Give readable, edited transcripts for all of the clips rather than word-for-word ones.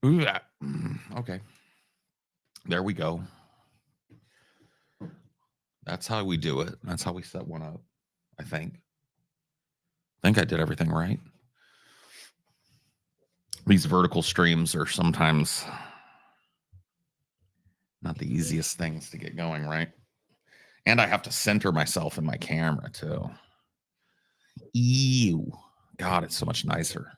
Ooh, okay. There we go. That's how we do it. That's how we set one up, I think. I think I did everything right. These vertical streams are sometimes not the easiest things to get going, right? And I have to center myself in my camera too. Ew. God, it's so much nicer.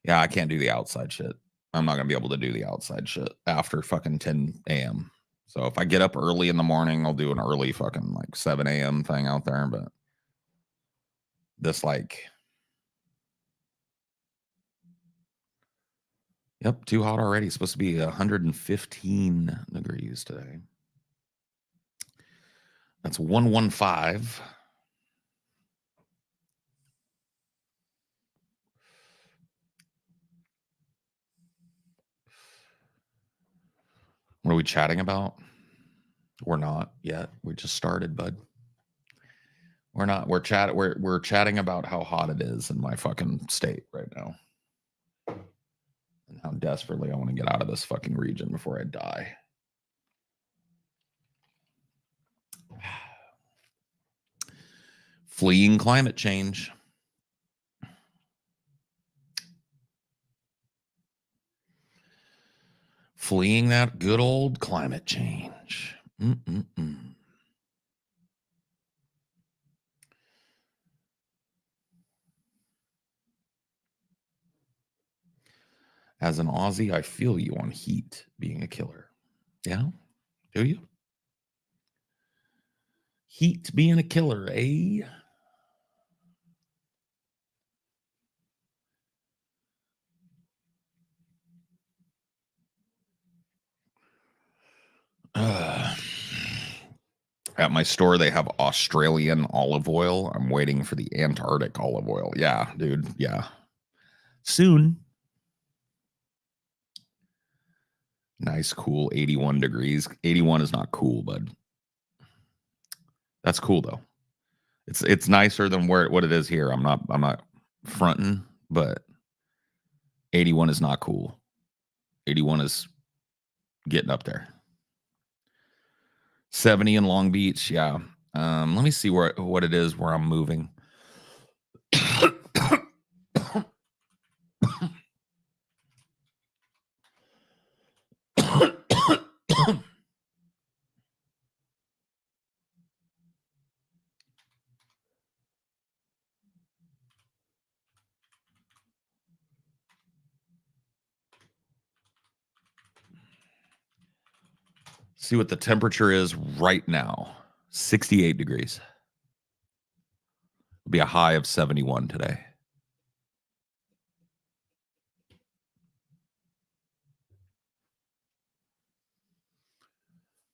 Yeah, I can't do the outside shit. I'm not going to be able to do the outside shit after fucking 10 a.m. So if I get up early in the morning, I'll do an early fucking like 7 a.m. thing out there. But this like, yep, too hot already. It's supposed to be 115 degrees today. That's 115. What are we chatting about? We're not yet. We just started, bud. We're not. We're chatting about how hot it is in my fucking state right now, and how desperately I want to get out of this fucking region before I die. Fleeing climate change. Fleeing that good old climate change. As an Aussie, I feel you on heat being a killer. Yeah? Do you? Heat being a killer, eh? At my store, they have Australian olive oil. I'm waiting for the Antarctic olive oil. Yeah, dude. Yeah. Soon. Nice, cool 81 degrees. 81 is not cool, bud. That's cool though. It's nicer than what it is here. I'm not fronting, but 81 is not cool. 81 is getting up there. 70 in Long Beach, yeah. Let me see what it is where I'm moving. See what the temperature is right now. 68 degrees. It'll be a high of 71 today.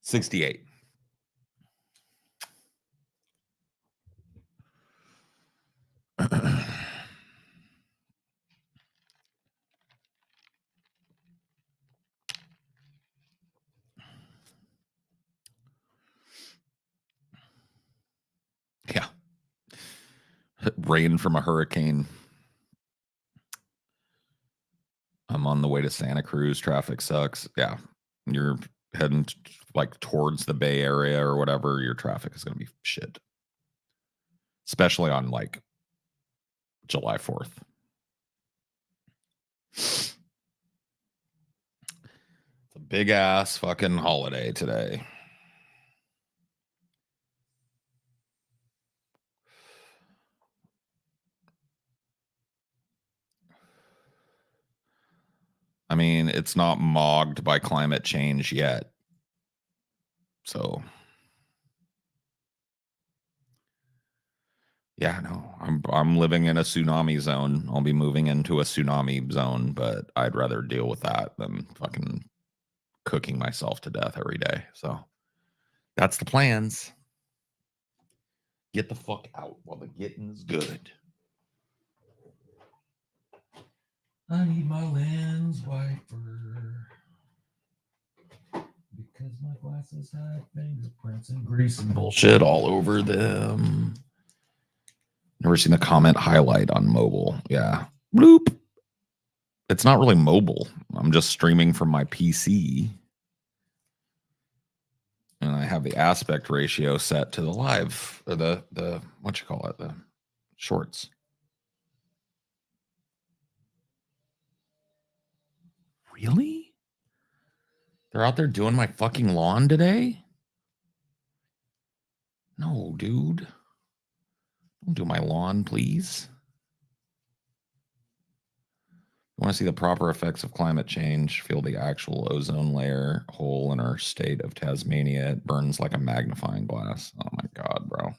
$68. Yeah. Rain from a hurricane. I'm on the way to Santa Cruz. Traffic sucks. Yeah. You're heading like towards the Bay Area or whatever. Your traffic is going to be shit. Especially on like July 4th. It's a big ass fucking holiday today. I mean, it's not mogged by climate change yet. So, yeah, no, I'm living in a tsunami zone. I'll be moving into a tsunami zone, but I'd rather deal with that than fucking cooking myself to death every day. So, that's the plans. Get the fuck out while the getting's good. I need my lens wiper because my glasses have fingerprints and grease and bullshit all over them. Never seen the comment highlight on mobile. Yeah. Bloop. It's not really mobile. I'm just streaming from my PC. And I have the aspect ratio set to the live, or the what you call it, the shorts. Really? They're out there doing my fucking lawn today? No, dude. Don't do my lawn, please. You want to see the proper effects of climate change, feel the actual ozone layer hole in our state of Tasmania. It burns like a magnifying glass. Oh my God, bro.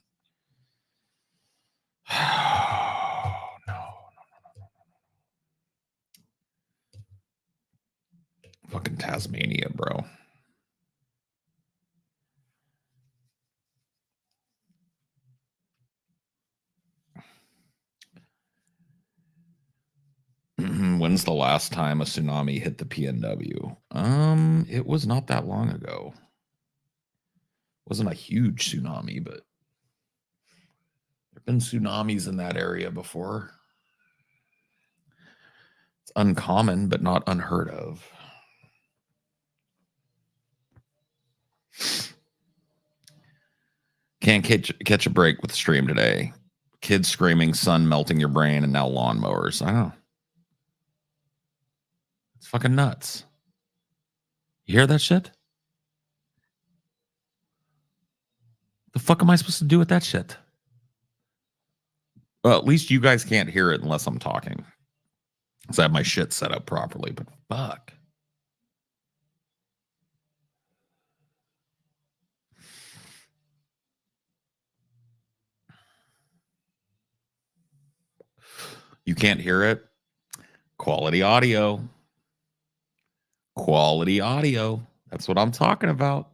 No. Fucking Tasmania, bro. When's the last time a tsunami hit the PNW? It was not that long ago. It wasn't a huge tsunami, but there've been tsunamis in that area before. It's uncommon, but not unheard of. Can't catch a break with the stream today. Kids screaming, sun melting your brain, and now lawnmowers. I know. It's fucking nuts. You hear that shit? The fuck am I supposed to do with that shit? Well, at least you guys can't hear it unless I'm talking. Because I have my shit set up properly, but fuck. You can't hear it? Quality audio. Quality audio. That's what I'm talking about.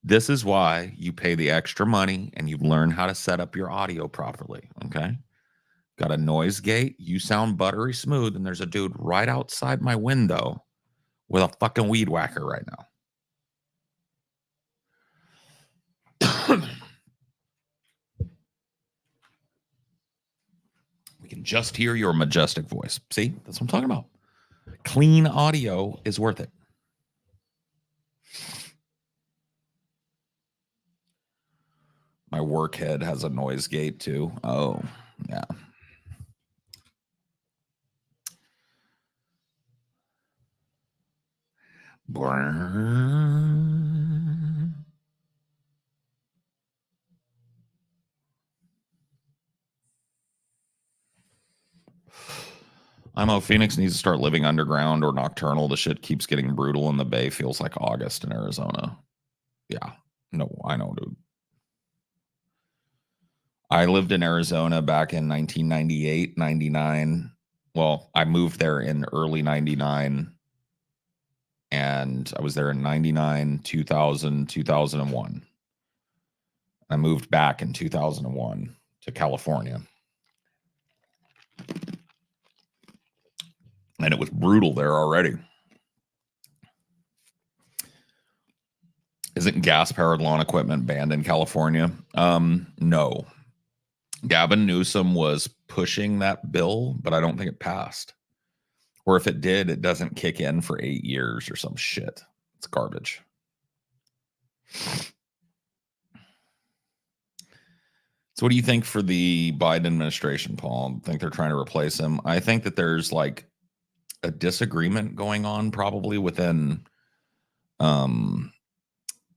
This is why you pay the extra money and you learn how to set up your audio properly. Okay. Got a noise gate. You sound buttery smooth. And there's a dude right outside my window with a fucking weed whacker right now. We can just hear your majestic voice. See, that's what I'm talking about. Clean audio is worth it. My work head has a noise gate too. Oh, yeah. Phoenix needs to start living underground or nocturnal. The shit keeps getting brutal in the Bay. Feels like August in Arizona. Yeah. No, I know, dude. I lived in Arizona back in 1998, 99. Well, I moved there in early 99. And I was there in 99, 2000, 2001. I moved back in 2001 to California. And it was brutal there already. Isn't gas-powered lawn equipment banned in California? No. Gavin Newsom was pushing that bill, but I don't think it passed. Or if it did, it doesn't kick in for 8 years or some shit. It's garbage. So what do you think for the Biden administration, Paul? Think they're trying to replace him? I think that there's like a disagreement going on probably within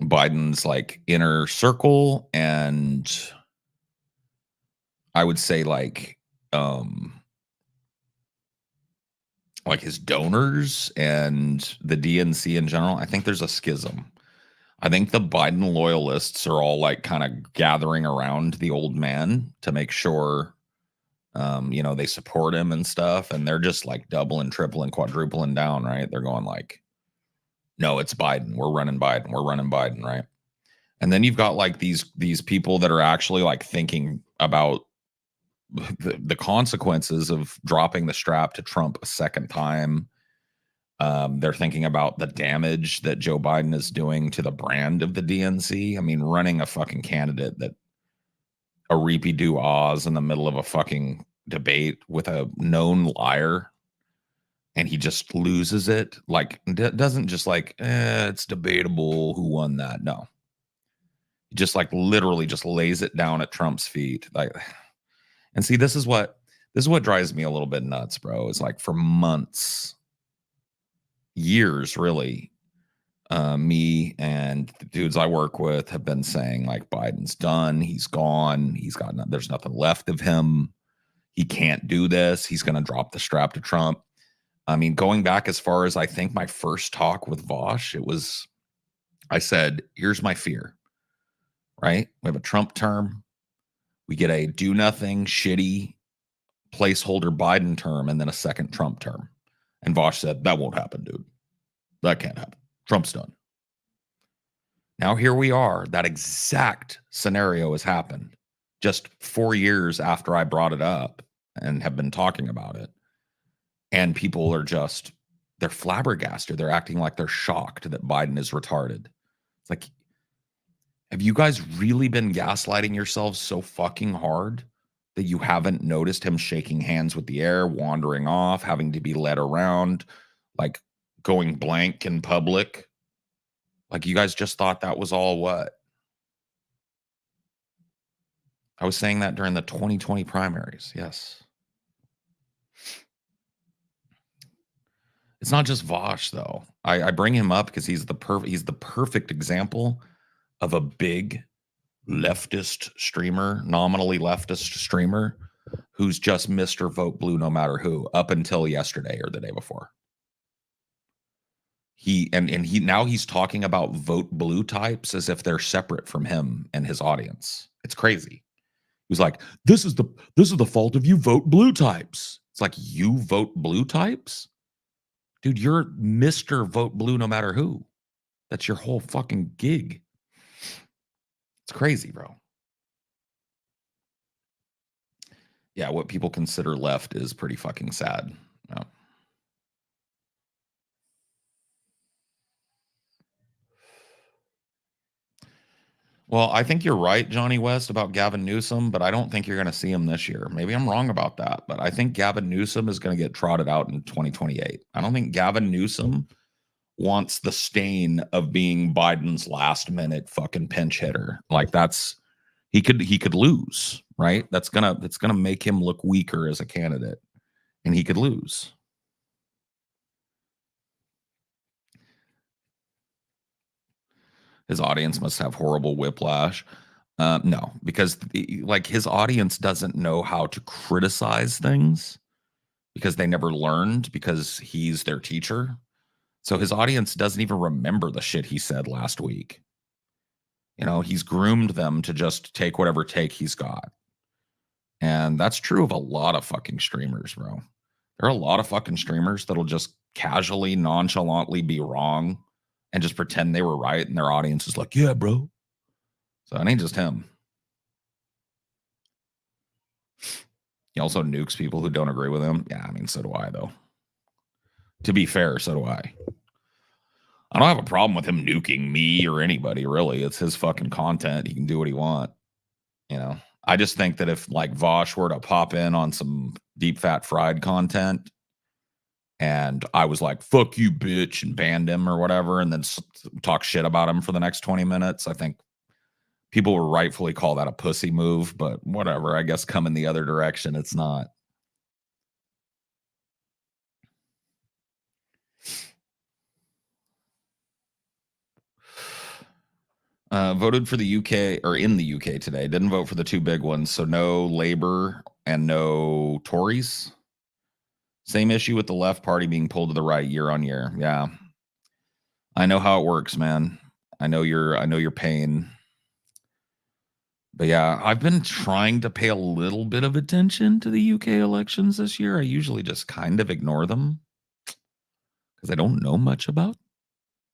Biden's like inner circle, and I would say like his donors and the DNC in general. I think there's a schism. I think the Biden loyalists are all like kind of gathering around the old man to make sure they support him and stuff, and they're just like doubling, tripling, quadrupling down, right? They're going like, no, it's Biden. We're running Biden. We're running Biden, right? And then you've got like these people that are actually like thinking about the consequences of dropping the strap to Trump a second time. They're thinking about the damage that Joe Biden is doing to the brand of the DNC. I mean, running a fucking candidate that a reapy-do-ahs in the middle of a fucking debate with a known liar. and he just loses it. Like, doesn't just like, it's debatable who won that. No, he just like literally just lays it down at Trump's feet. Like, and see, this is what drives me a little bit nuts, bro. It's like for months, years, really, me and the dudes I work with have been saying like Biden's done, he's gone, there's nothing left of him. He can't do this. He's going to drop the strap to Trump. I mean, going back as far as I think my first talk with Vosh, I said, here's my fear, right? We have a Trump term. We get a do nothing, shitty placeholder Biden term, and then a second Trump term. And Vosh said, that won't happen, dude. That can't happen. Trump's done. Now here we are. That exact scenario has happened just 4 years after I brought it up and have been talking about it. And people are they're flabbergasted. They're acting like they're shocked that Biden is retarded. It's like, have you guys really been gaslighting yourselves so fucking hard that you haven't noticed him shaking hands with the air, wandering off, having to be led around, like going blank in public? Like, you guys just thought that was all what? I was saying that during the 2020 primaries. Yes. It's not just Vosh, though. I bring him up because he's the perfect example of a big leftist streamer, nominally leftist streamer, who's just Mr. Vote Blue no matter who, up until yesterday or the day before. He now he's talking about vote blue types as if they're separate from him and his audience. It's crazy. He's like, this is the fault of you vote blue types. It's like, you vote blue types? Dude, you're Mr. Vote Blue no matter who. That's your whole fucking gig. It's crazy, bro. Yeah, what people consider left is pretty fucking sad. Yeah. Well, I think you're right, Johnny West, about Gavin Newsom, but I don't think you're going to see him this year. Maybe I'm wrong about that, but I think Gavin Newsom is going to get trotted out in 2028. I don't think Gavin Newsom wants the stain of being Biden's last minute fucking pinch hitter. Like, he could lose, right? That's gonna make him look weaker as a candidate, and he could lose. His audience must have horrible whiplash. No, because like his audience doesn't know how to criticize things because they never learned because he's their teacher. So his audience doesn't even remember the shit he said last week. He's groomed them to just take whatever take he's got. And that's true of a lot of fucking streamers, bro. There are a lot of fucking streamers that'll just casually, nonchalantly be wrong and just pretend they were right. And their audience is like, yeah, bro. So it ain't just him. He also nukes people who don't agree with him. Yeah, I mean, so do I, though. To be fair, so do I. I don't have a problem with him nuking me or anybody, really. It's his fucking content. He can do what he want. I just think that if like Vosh were to pop in on some deep fat fried content and I was like, fuck you, bitch, and banned him or whatever, and then talk shit about him for the next 20 minutes, I think people will rightfully call that a pussy move, but whatever. I guess coming the other direction, it's not. Voted for the UK or in the UK today. Didn't vote for the two big ones. So no Labour and no Tories. Same issue with the left party being pulled to the right year on year. Yeah. I know how it works, man. I know your pain. But yeah, I've been trying to pay a little bit of attention to the UK elections this year. I usually just kind of ignore them because I don't know much about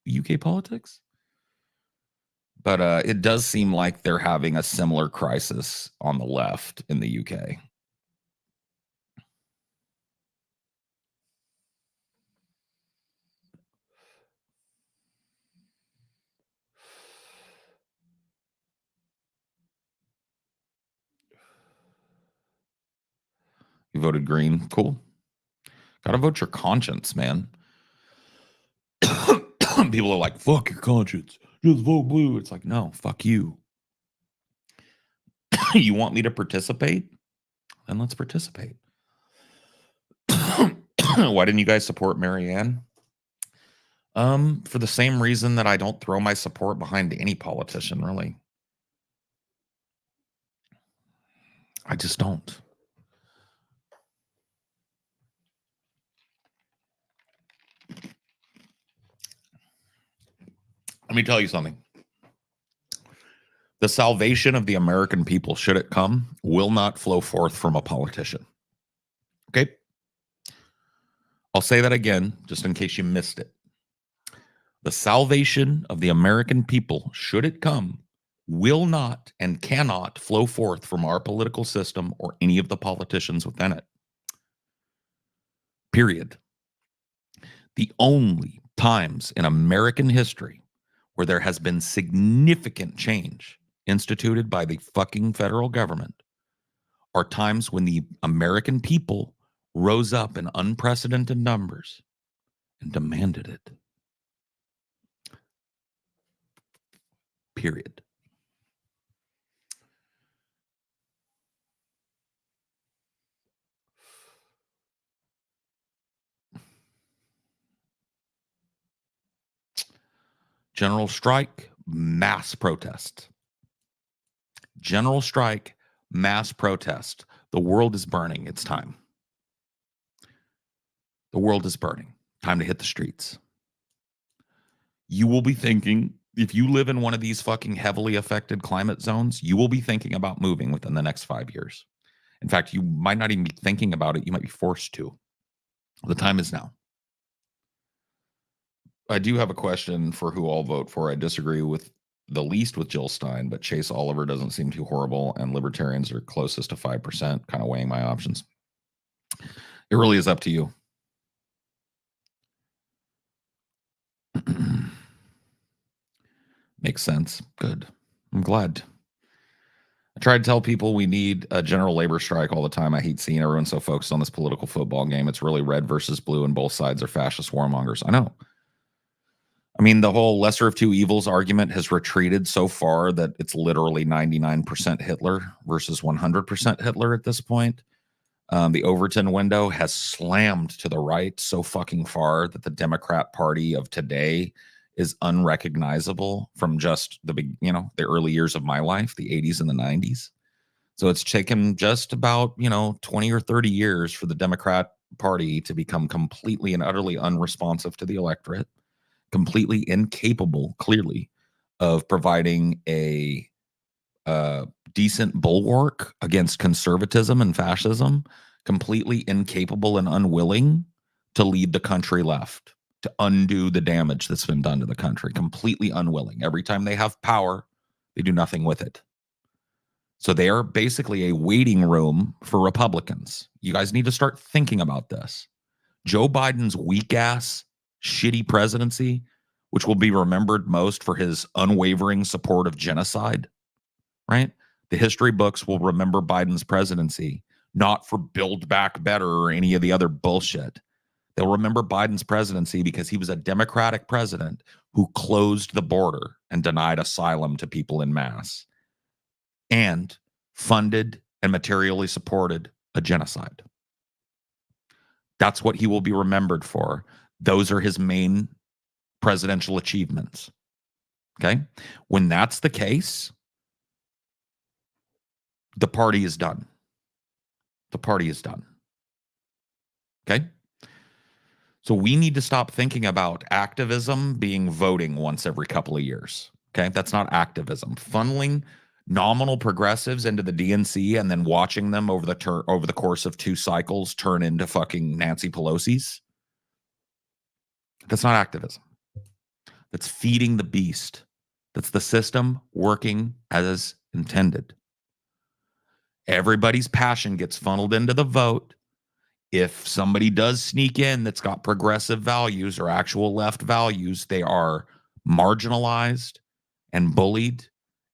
UK politics. But it does seem like they're having a similar crisis on the left in the UK. You voted green. Cool. Gotta vote your conscience, man. People are like, fuck your conscience. Just vote blue. It's like, no, fuck you. You want me to participate? Then let's participate. Why didn't you guys support Marianne? For the same reason that I don't throw my support behind any politician, really. I just don't. Let me tell you something. The salvation of the American people, should it come, will not flow forth from a politician. Okay? I'll say that again, just in case you missed it. The salvation of the American people, should it come, will not and cannot flow forth from our political system or any of the politicians within it. Period. The only times in American history where there has been significant change instituted by the fucking federal government are times when the American people rose up in unprecedented numbers and demanded it. Period. General strike, mass protest. General strike, mass protest. The world is burning. It's time. The world is burning. Time to hit the streets. You will be thinking, if you live in one of these fucking heavily affected climate zones, you will be thinking about moving within the next 5 years. In fact, you might not even be thinking about it. You might be forced to. The time is now. I do have a question for who I'll vote for. I disagree with the least with Jill Stein, but Chase Oliver doesn't seem too horrible, and libertarians are closest to 5%, kind of weighing my options. It really is up to you. Makes sense. Good. I'm glad. I try to tell people we need a general labor strike all the time. I hate seeing everyone so focused on this political football game. It's really red versus blue, and both sides are fascist warmongers. I know. I mean, the whole lesser of two evils argument has retreated so far that it's literally 99% Hitler versus 100% Hitler at this point. The Overton window has slammed to the right so fucking far that the Democrat Party of today is unrecognizable from just the early years of my life, the 80s and the 90s. So it's taken just about, 20 or 30 years for the Democrat Party to become completely and utterly unresponsive to the electorate, completely incapable, clearly, of providing a decent bulwark against conservatism and fascism, completely incapable and unwilling to lead the country left, to undo the damage that's been done to the country, completely unwilling. Every time they have power, they do nothing with it. So they are basically a waiting room for Republicans. You guys need to start thinking about this. Joe Biden's weak-ass, shitty presidency, which will be remembered most for his unwavering support of genocide, right? The history books will remember Biden's presidency, not for Build Back Better or any of the other bullshit. They'll remember Biden's presidency because he was a Democratic president who closed the border and denied asylum to people en masse and funded and materially supported a genocide. That's what he will be remembered for. Those are his main presidential achievements. Okay? When that's the case, the party is done. The party is done. Okay? So we need to stop thinking about activism being voting once every couple of years. Okay? That's not activism. Funneling nominal progressives into the DNC and then watching them over the course of 2 cycles turn into fucking Nancy Pelosi's. That's not activism. That's feeding the beast. That's the system working as intended. Everybody's passion gets funneled into the vote. If somebody does sneak in that's got progressive values or actual left values, they are marginalized and bullied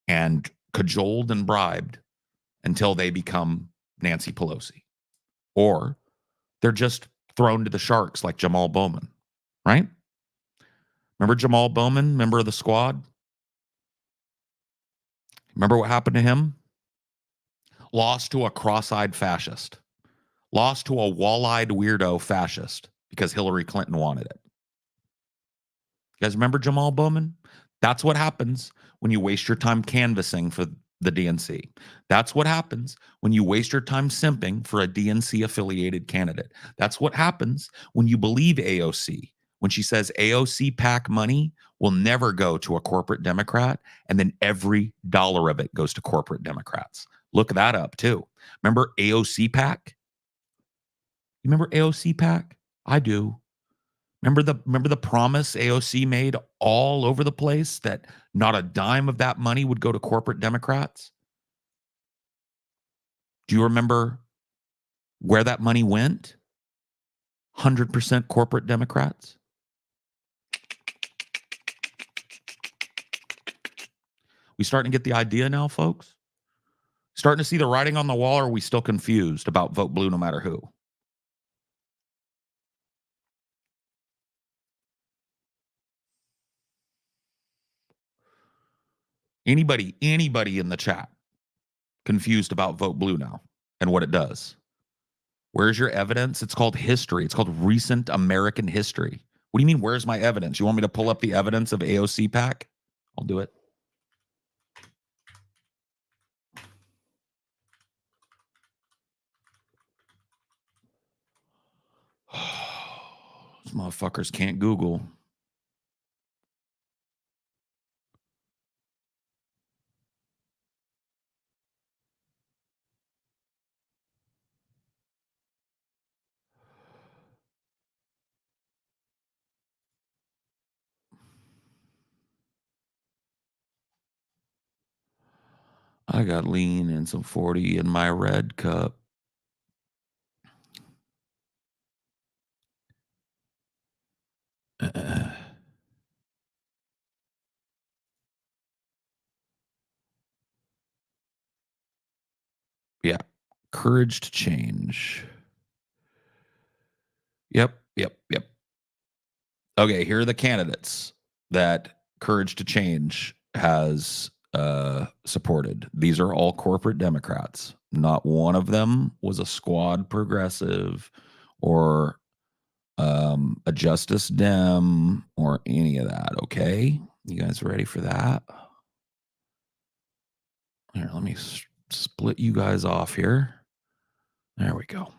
and cajoled and bribed until they become Nancy Pelosi. Or they're just thrown to the sharks like Jamal Bowman, right? Remember Jamal Bowman, member of the squad? Remember what happened to him? Lost to a cross-eyed fascist. Lost to a wall-eyed weirdo fascist because Hillary Clinton wanted it. You guys remember Jamal Bowman? That's what happens when you waste your time canvassing for the DNC. That's what happens when you waste your time simping for a DNC affiliated candidate. That's what happens when you believe AOC, when she says AOC PAC money will never go to a corporate Democrat, and then every dollar of it goes to corporate Democrats. Look that up too. Remember AOC PAC? You remember AOC PAC? I do. Remember the promise AOC made all over the place that not a dime of that money would go to corporate Democrats? Do you remember where that money went? 100% corporate Democrats. We starting to get the idea now, folks? Starting to see the writing on the wall, or are we still confused about vote blue no matter who? Anybody in the chat confused about vote blue now and what it does? Where's your evidence? It's called history. It's called recent American history. What do you mean, where's my evidence? You want me to pull up the evidence of AOC PAC? I'll do it. These motherfuckers can't Google. I got lean and some 40 in my red cup. Yeah. Courage to change. Yep. Okay, here are the candidates that Courage to Change has supported. These are all corporate Democrats. Not one of them was a squad progressive or a Justice Dem or any of that. Okay, you guys ready for that? Here, let me split you guys off here. There we go.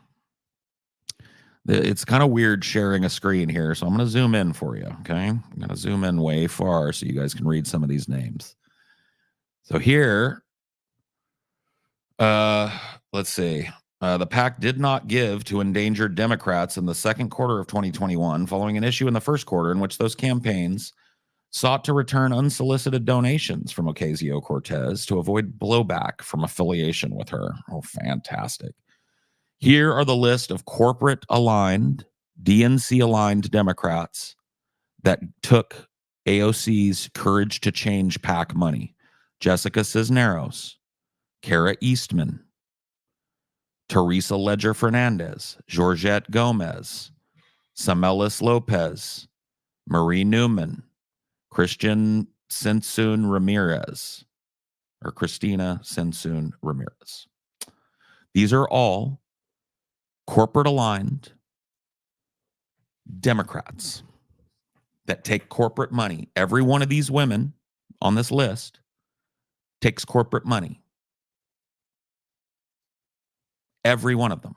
It's kind of weird sharing a screen here, so I'm going to zoom in for you, okay? I'm going to zoom in way far so you guys can read some of these names. So here, let's see. The PAC did not give to endangered Democrats in the second quarter of 2021, following an issue in the first quarter in which those campaigns sought to return unsolicited donations from Ocasio-Cortez to avoid blowback from affiliation with her. Oh, fantastic. Here are the list of corporate aligned, DNC aligned Democrats that took AOC's Courage to Change PAC money. Jessica Cisneros, Kara Eastman, Teresa Ledger Fernandez, Georgette Gomez, Samelis Lopez, Marie Newman, Christian Sensun Ramirez, or Christina Sensun Ramirez. These are all corporate aligned Democrats that take corporate money. Every one of these women on this list takes corporate money. Every one of them.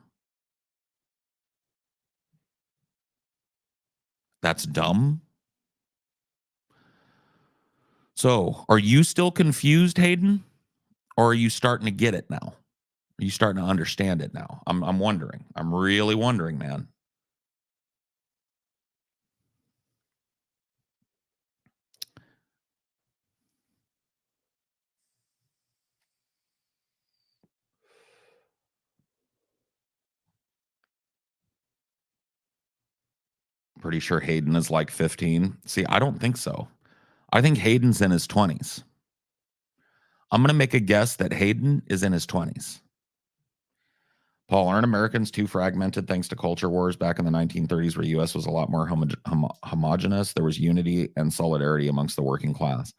That's dumb. So, are you still confused, Hayden? Or are you starting to get it now? Are you starting to understand it now? I'm wondering. I'm really wondering, man. Pretty sure Hayden is like 15. See, I don't think so. I think Hayden's in his 20s. I'm going to make a guess that Hayden is in his 20s. Paul, aren't Americans too fragmented thanks to culture wars back in the 1930s, where the U.S. was a lot more homogenous? There was unity and solidarity amongst the working class.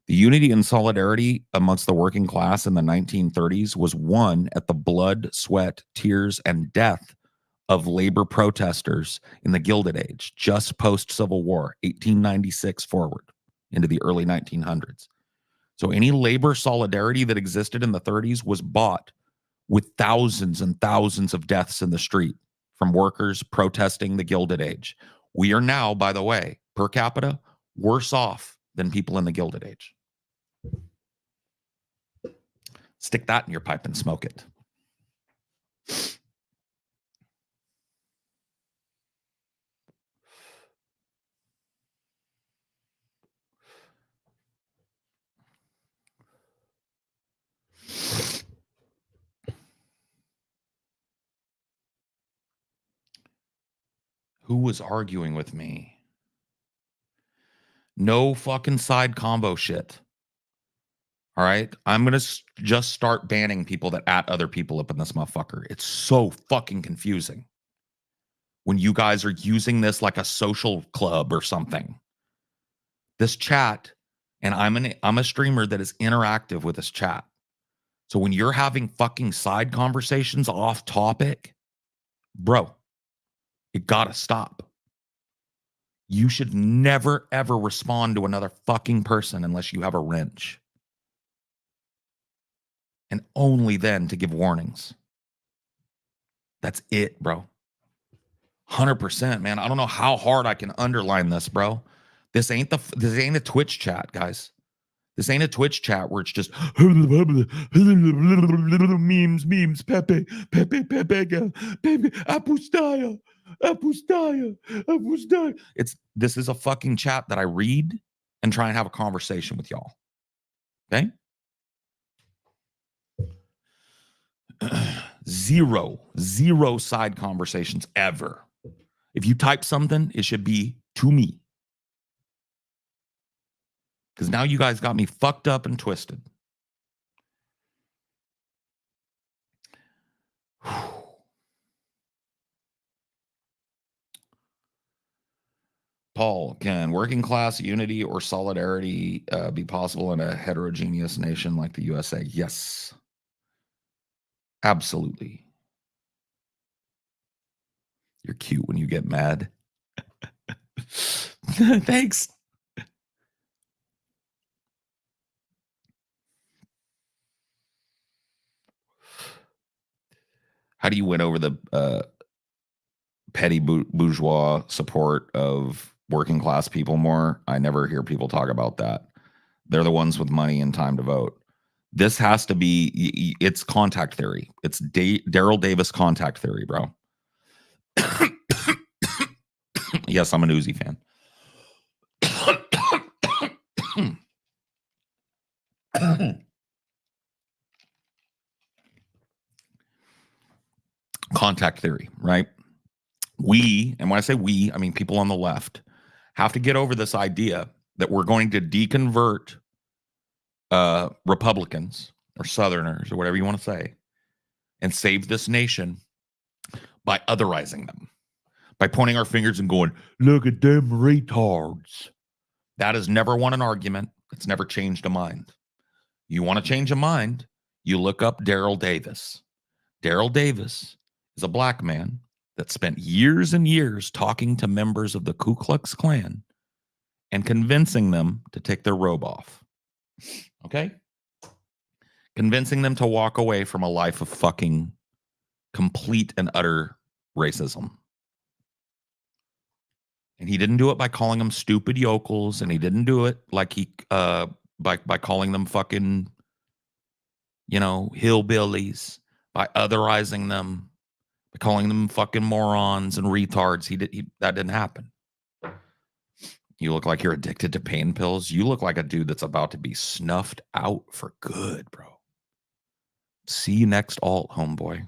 The unity and solidarity amongst the working class in the 1930s was won at the blood, sweat, tears, and death of labor protesters in the Gilded Age, just post-Civil War, 1896 forward into the early 1900s. So any labor solidarity that existed in the 30s was bought with thousands and thousands of deaths in the street from workers protesting the Gilded Age. We are now, by the way, per capita, worse off than people in the Gilded Age. Stick that in your pipe and smoke it. Who was arguing with me? No fucking side combo shit. All right? I'm going to just start banning people that at other people up in this motherfucker. It's so fucking confusing when you guys are using this like a social club or something. This chat, and I'm a streamer that is interactive with this chat. So when you're having fucking side conversations off topic, bro, you gotta stop. You should never, ever respond to another fucking person unless you have a wrench. And only then to give warnings. That's it, bro. 100%, man. I don't know how hard I can underline this, bro. This ain't a Twitch chat, guys. This ain't a Twitch chat where it's just memes, Pepe, apustaya. This is a fucking chat that I read and try and have a conversation with y'all. Okay? Zero side conversations ever. If you type something, it should be to me. Because now you guys got me fucked up and twisted. Paul, can working class unity or solidarity be possible in a heterogeneous nation like the USA? Yes. Absolutely. You're cute when you get mad. Thanks. How do you win over the petty bourgeois support of working class people more? I never hear people talk about that. They're the ones with money and time to vote. This has to be, it's contact theory. It's Daryl Davis contact theory, bro. Yes, I'm an Uzi fan. Contact theory, right? We, and when I say we, I mean people on the left, have to get over this idea that we're going to deconvert Republicans or Southerners or whatever you want to say and save this nation by otherizing them, by pointing our fingers and going, look at them retards. That has never won an argument. It's never changed a mind. You want to change a mind, you look up Daryl Davis. Daryl Davis is a black man that spent years and years talking to members of the Ku Klux Klan and convincing them to take their robe off. Okay? Convincing them to walk away from a life of fucking complete and utter racism. And he didn't do it by calling them stupid yokels, and he didn't do it like he by calling them fucking, you know, hillbillies, by otherizing them, by calling them fucking morons and retards. That didn't happen. You look like you're addicted to pain pills. You look like a dude that's about to be snuffed out for good, bro. See you next alt, homeboy.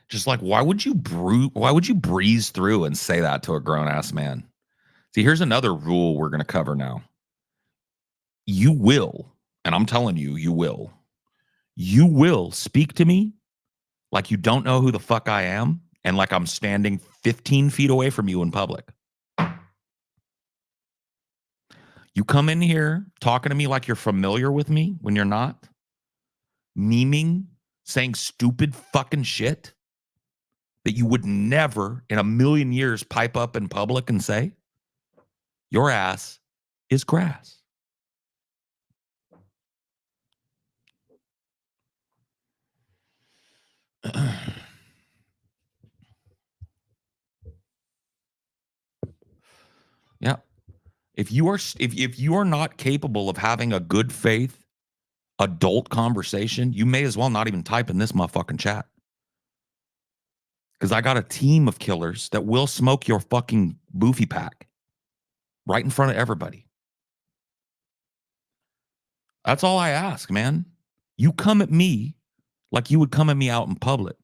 Just like, why would you breeze through and say that to a grown-ass man? See, here's another rule we're going to cover now. You will, and I'm telling you, you will you will speak to me like you don't know who the fuck I am and like I'm standing 15 feet away from you in public. You come in here talking to me like you're familiar with me when you're not, memeing, saying stupid fucking shit that you would never in a million years pipe up in public and say, your ass is grass. Yeah. If you are not capable of having a good faith adult conversation, you may as well not even type in this motherfucking chat. Because I got a team of killers that will smoke your fucking boofy pack right in front of everybody. That's all I ask, man. You come at me like you would come at me out in public.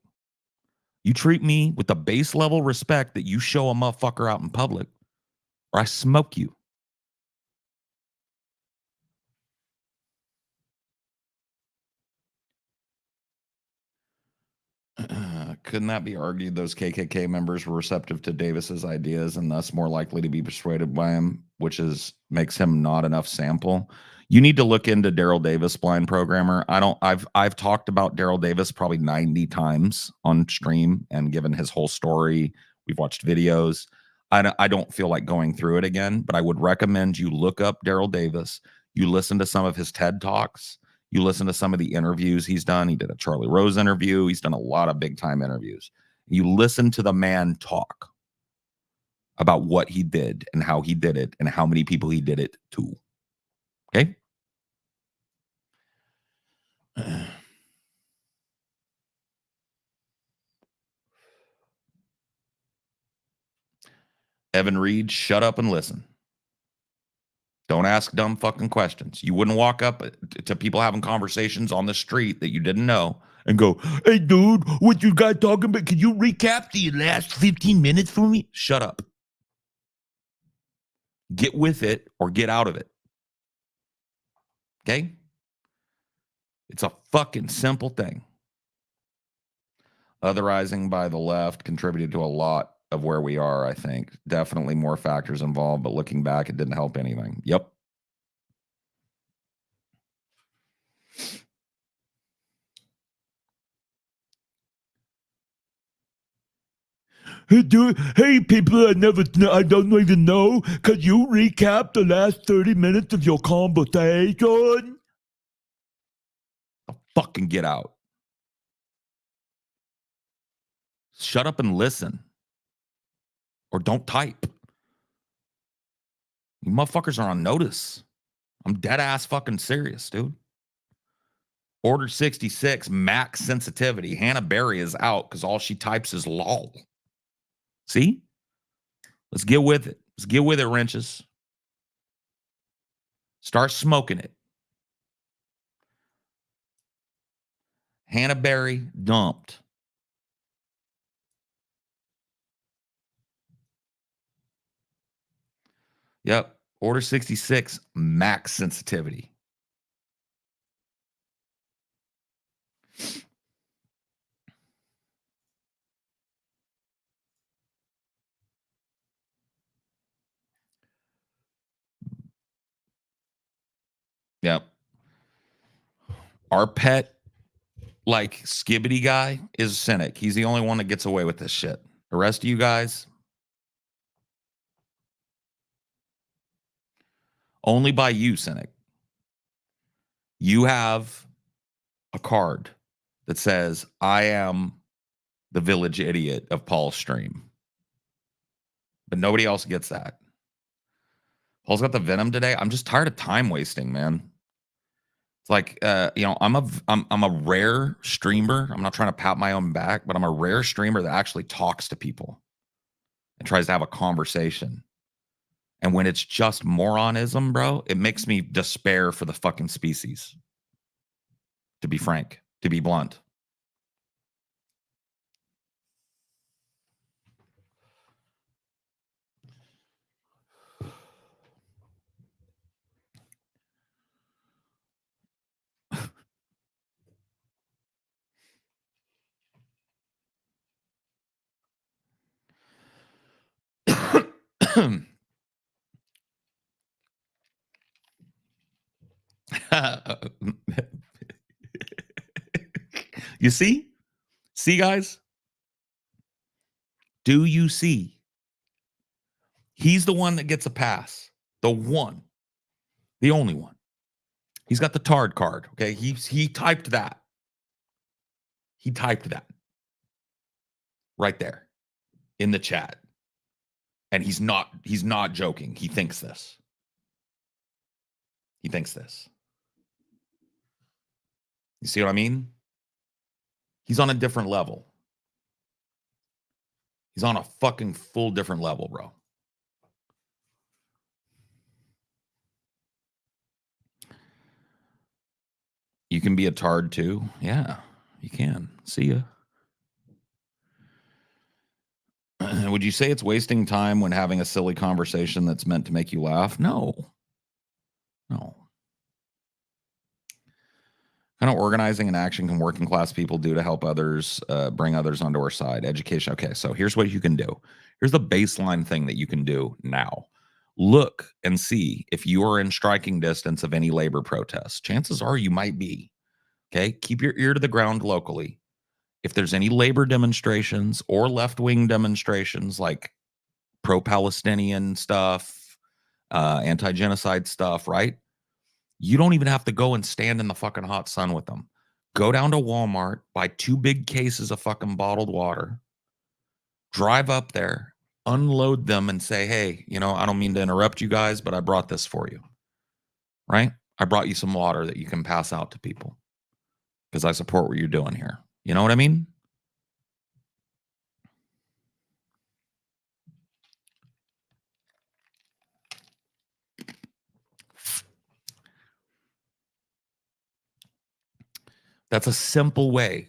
You treat me with the base level respect that you show a motherfucker out in public, or I smoke you. Couldn't that be argued those KKK members were receptive to Davis's ideas and thus more likely to be persuaded by him, which is makes him not enough sample? You need to look into Daryl Davis, blind programmer. I've talked about Daryl Davis probably 90 times on stream and given his whole story. We've watched videos. I don't feel like going through it again, but I would recommend you look up Daryl Davis. You listen to some of his TED Talks. You listen to some of the interviews he's done. He did a Charlie Rose interview. He's done a lot of big time interviews. You listen to the man talk about what he did and how he did it and how many people he did it to. Okay? Evan Reed, shut up and listen. Don't ask dumb fucking questions. You wouldn't walk up to people having conversations on the street that you didn't know and go, "Hey, dude, what you guys talking about? Can you recap the last 15 minutes for me?" Shut up. Get with it or get out of it. Okay? It's a fucking simple thing. Otherizing by the left contributed to a lot of where we are, I think. Definitely more factors involved, but looking back, it didn't help anything. Yep. Hey, people, I don't even know. Could you recap the last 30 minutes of your conversation? Fucking get out. Shut up and listen. Or don't type. You motherfuckers are on notice. I'm dead ass fucking serious, dude. Order 66, max sensitivity. Hannah Berry is out because all she types is lol. See? Let's get with it. Let's get with it, wrenches. Start smoking it. Hannah Berry dumped. Yep. Order 66, max sensitivity. Yep. Our pet, like, skibbity guy is cynic. He's the only one that gets away with this shit. The rest of you guys, only by you, cynic. You have a card that says, I am the village idiot of Paul's stream. But nobody else gets that. Paul's got the venom today. I'm just tired of time wasting, man. It's like, I'm a rare streamer. I'm not trying to pat my own back, but I'm a rare streamer that actually talks to people and tries to have a conversation. And when it's just moronism, bro, it makes me despair for the fucking species. To be frank, to be blunt. You see? See, guys? Do you see? He's the one that gets a pass. The one. The only one. He's got the tard card. Okay. He typed that. He typed that right there in the chat. And he's not joking. He thinks this. He thinks this. You see what I mean? He's on a different level. He's on a fucking full different level, bro. You can be a tard too. Yeah, you can. See ya. Would you say it's wasting time when having a silly conversation that's meant to make you laugh? No. No. Kind of organizing and action can working class people do to help others, bring others onto our side? Education. Okay, so here's what you can do. Here's the baseline thing that you can do now. Look and see if you are in striking distance of any labor protests. Chances are you might be. Okay, keep your ear to the ground locally. If there's any labor demonstrations or left-wing demonstrations like pro-Palestinian stuff, anti-genocide stuff, right? You don't even have to go and stand in the fucking hot sun with them. Go down to Walmart, buy 2 big cases of fucking bottled water, drive up there, unload them and say, hey, I don't mean to interrupt you guys, but I brought this for you, right? I brought you some water that you can pass out to people because I support what you're doing here. You know what I mean? That's a simple way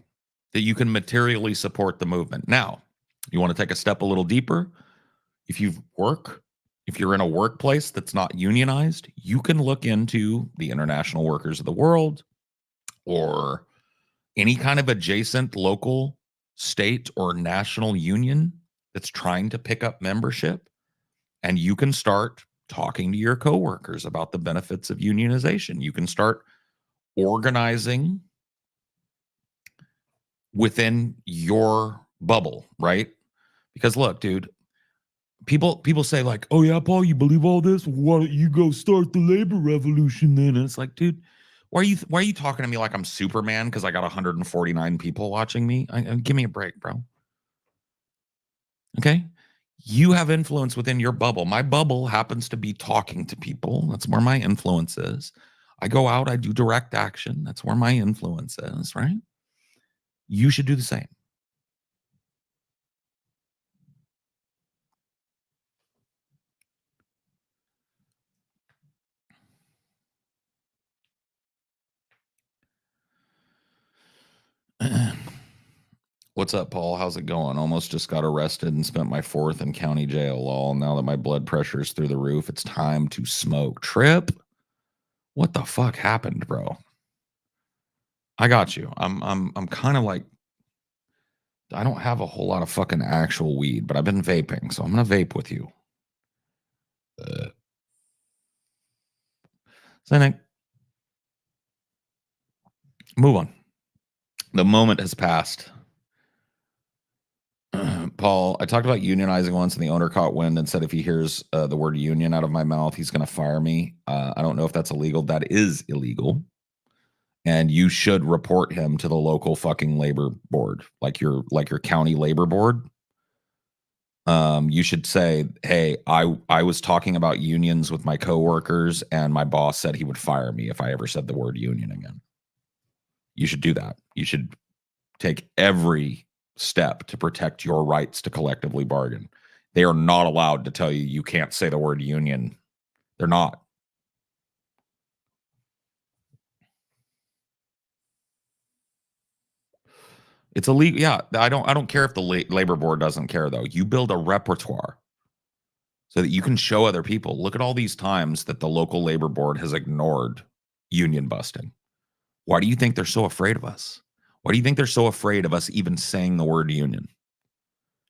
that you can materially support the movement. Now, you want to take a step a little deeper? If you're in a workplace that's not unionized, you can look into the International Workers of the World or any kind of adjacent local, state, or national union that's trying to pick up membership. And you can start talking to your coworkers about the benefits of unionization. You can start organizing within your bubble, right? Because look, dude, people say like, oh yeah, Paul, you believe all this? Why don't you go start the labor revolution then? And it's like, dude, why are you talking to me like I'm Superman because I got 149 people watching me? Give me a break, bro. Okay? You have influence within your bubble. My bubble happens to be talking to people. That's where my influence is. I go out, I do direct action. That's where my influence is, right? You should do the same. What's up, Paul? How's it going? Almost just got arrested and spent my 4th in county jail. Lol. Now that my blood pressure is through the roof, it's time to smoke. Trip? What the fuck happened, bro? I got you. I'm kind of like, I don't have a whole lot of fucking actual weed, but I've been vaping, so I'm gonna vape with you. Cynic. Move on. The moment has passed. Paul, I talked about unionizing once, and the owner caught wind and said if he hears the word union out of my mouth, he's going to fire me. I don't know if that's illegal. That is illegal. And you should report him to the local fucking labor board, like your county labor board. You should say, hey, I was talking about unions with my coworkers, and my boss said he would fire me if I ever said the word union again. You should do that. You should take every step to protect your rights to collectively bargain. They are not allowed to tell you you can't say the word union. They're not. It's illegal. Yeah, I don't care if the labor board doesn't care though. You build a repertoire so that you can show other people. Look at all these times that the local labor board has ignored union busting. Why do you think they're so afraid of us? Why do you think they're so afraid of us even saying the word union? Do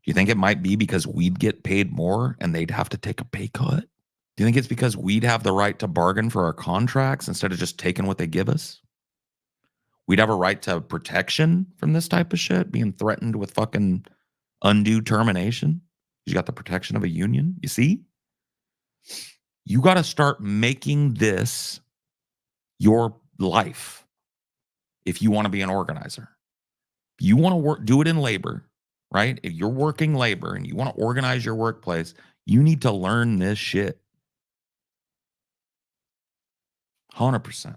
you think it might be because we'd get paid more and they'd have to take a pay cut? Do you think it's because we'd have the right to bargain for our contracts instead of just taking what they give us? We'd have a right to protection from this type of shit, being threatened with fucking undue termination. You got the protection of a union. You see? You got to start making this your life if you want to be an organizer. If you want to work, do it in labor, right? If you're working labor and you want to organize your workplace, you need to learn this shit. 100%.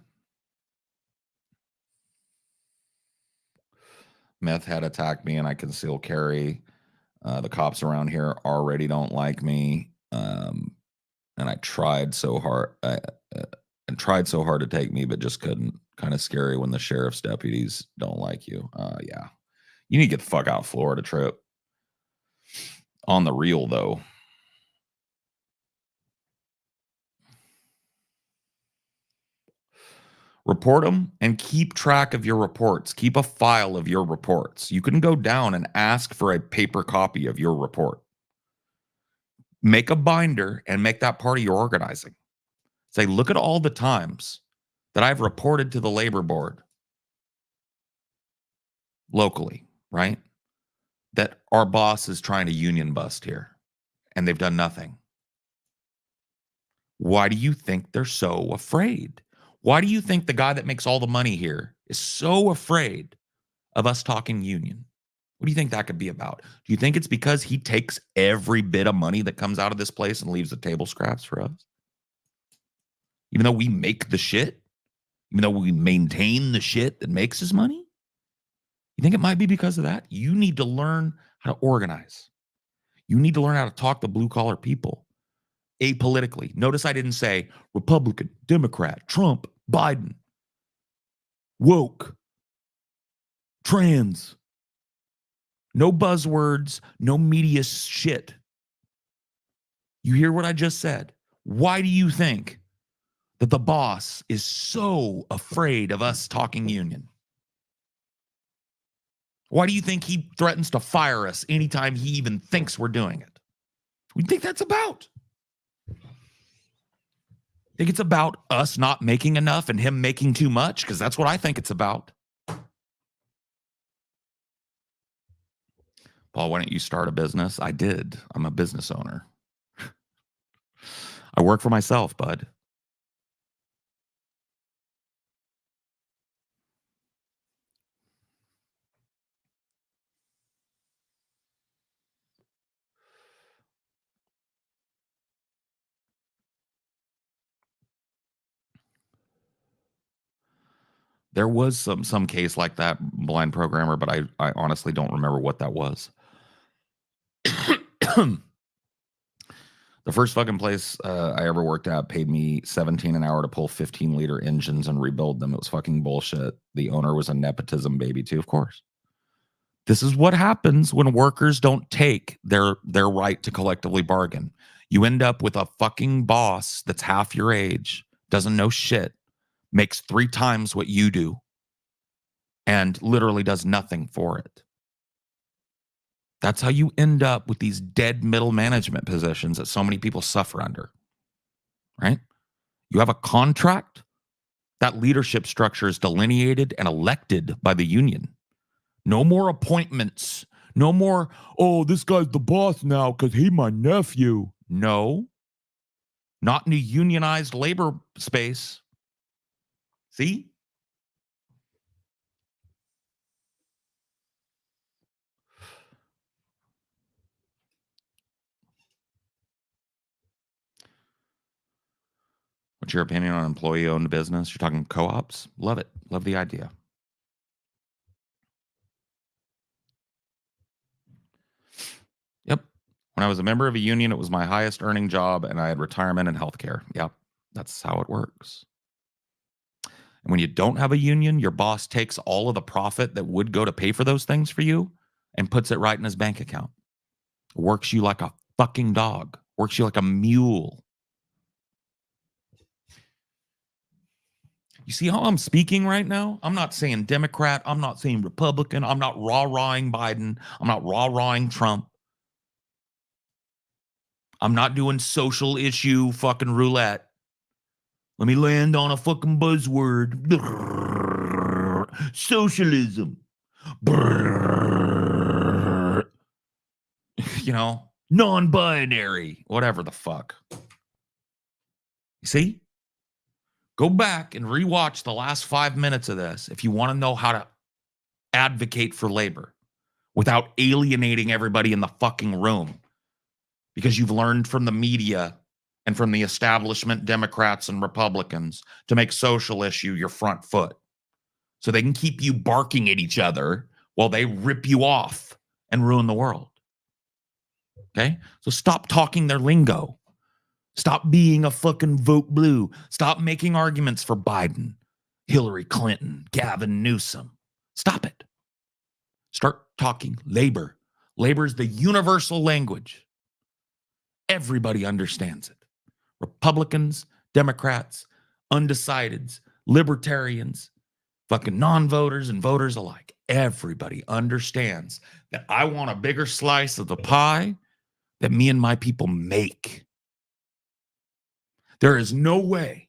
Meth had attacked me and I conceal carry. The cops around here already don't like me. And I tried so hard. And tried so hard to take me, but just couldn't. Kind of scary when the sheriff's deputies don't like you. Yeah. You need to get the fuck out of Florida, Trip. On the real, though. Report them and keep track of your reports. Keep a file of your reports. You can go down and ask for a paper copy of your report. Make a binder and make that part of your organizing. Say, look at all the times that I've reported to the labor board locally, right? That our boss is trying to union bust here and they've done nothing. Why do you think they're so afraid? Why do you think the guy that makes all the money here is so afraid of us talking union? What do you think that could be about? Do you think it's because he takes every bit of money that comes out of this place and leaves the table scraps for us? Even though we make the shit? Even though we maintain the shit that makes his money? You think it might be because of that? You need to learn how to organize. You need to learn how to talk to blue-collar people apolitically. Notice I didn't say Republican, Democrat, Trump, Biden, woke, trans. No buzzwords, no media shit. You hear what I just said? Why do you think that the boss is so afraid of us talking union? Why do you think he threatens to fire us anytime he even thinks we're doing it? What do you think that's about? Think it's about us not making enough and him making too much? Because that's what I think it's about. Paul, why don't you start a business? I did. I'm a business owner. I work for myself, bud. There was some case like that, blind programmer, but I honestly don't remember what that was. The first fucking place I ever worked at paid me $17 an hour to pull 15-liter engines and rebuild them. It was fucking bullshit. The owner was a nepotism baby too, of course. This is what happens when workers don't take their right to collectively bargain. You end up with a fucking boss that's half your age, doesn't know shit, makes 3 times what you do, and literally does nothing for it. That's how you end up with these dead middle management positions that so many people suffer under, right? You have a contract. That leadership structure is delineated and elected by the union. No more appointments. No more, oh, this guy's the boss now because he's my nephew. No, not in a unionized labor space. See? What's your opinion on employee-owned business? You're talking co-ops? Love it. Love the idea. Yep. When I was a member of a union, it was my highest earning job, and I had retirement and health care. Yep. That's how it works. And when you don't have a union, your boss takes all of the profit that would go to pay for those things for you and puts it right in his bank account. Works you like a fucking dog. Works you like a mule. You see how I'm speaking right now? I'm not saying Democrat. I'm not saying Republican. I'm not rah-rahing Biden. I'm not rah-rahing Trump. I'm not doing social issue fucking roulette. Let me land on a fucking buzzword. Socialism. You know, non-binary, whatever the fuck. You see? Go back and rewatch the last 5 minutes of this if you want to know how to advocate for labor without alienating everybody in the fucking room, because you've learned from the media and from the establishment Democrats and Republicans to make social issue your front foot so they can keep you barking at each other while they rip you off and ruin the world. Okay? So stop talking their lingo. Stop being a fucking vote blue. Stop making arguments for Biden, Hillary Clinton, Gavin Newsom. Stop it. Start talking labor. Labor is the universal language. Everybody understands it. Republicans, Democrats, undecideds, libertarians, fucking non-voters and voters alike. Everybody understands that I want a bigger slice of the pie that me and my people make. There is no way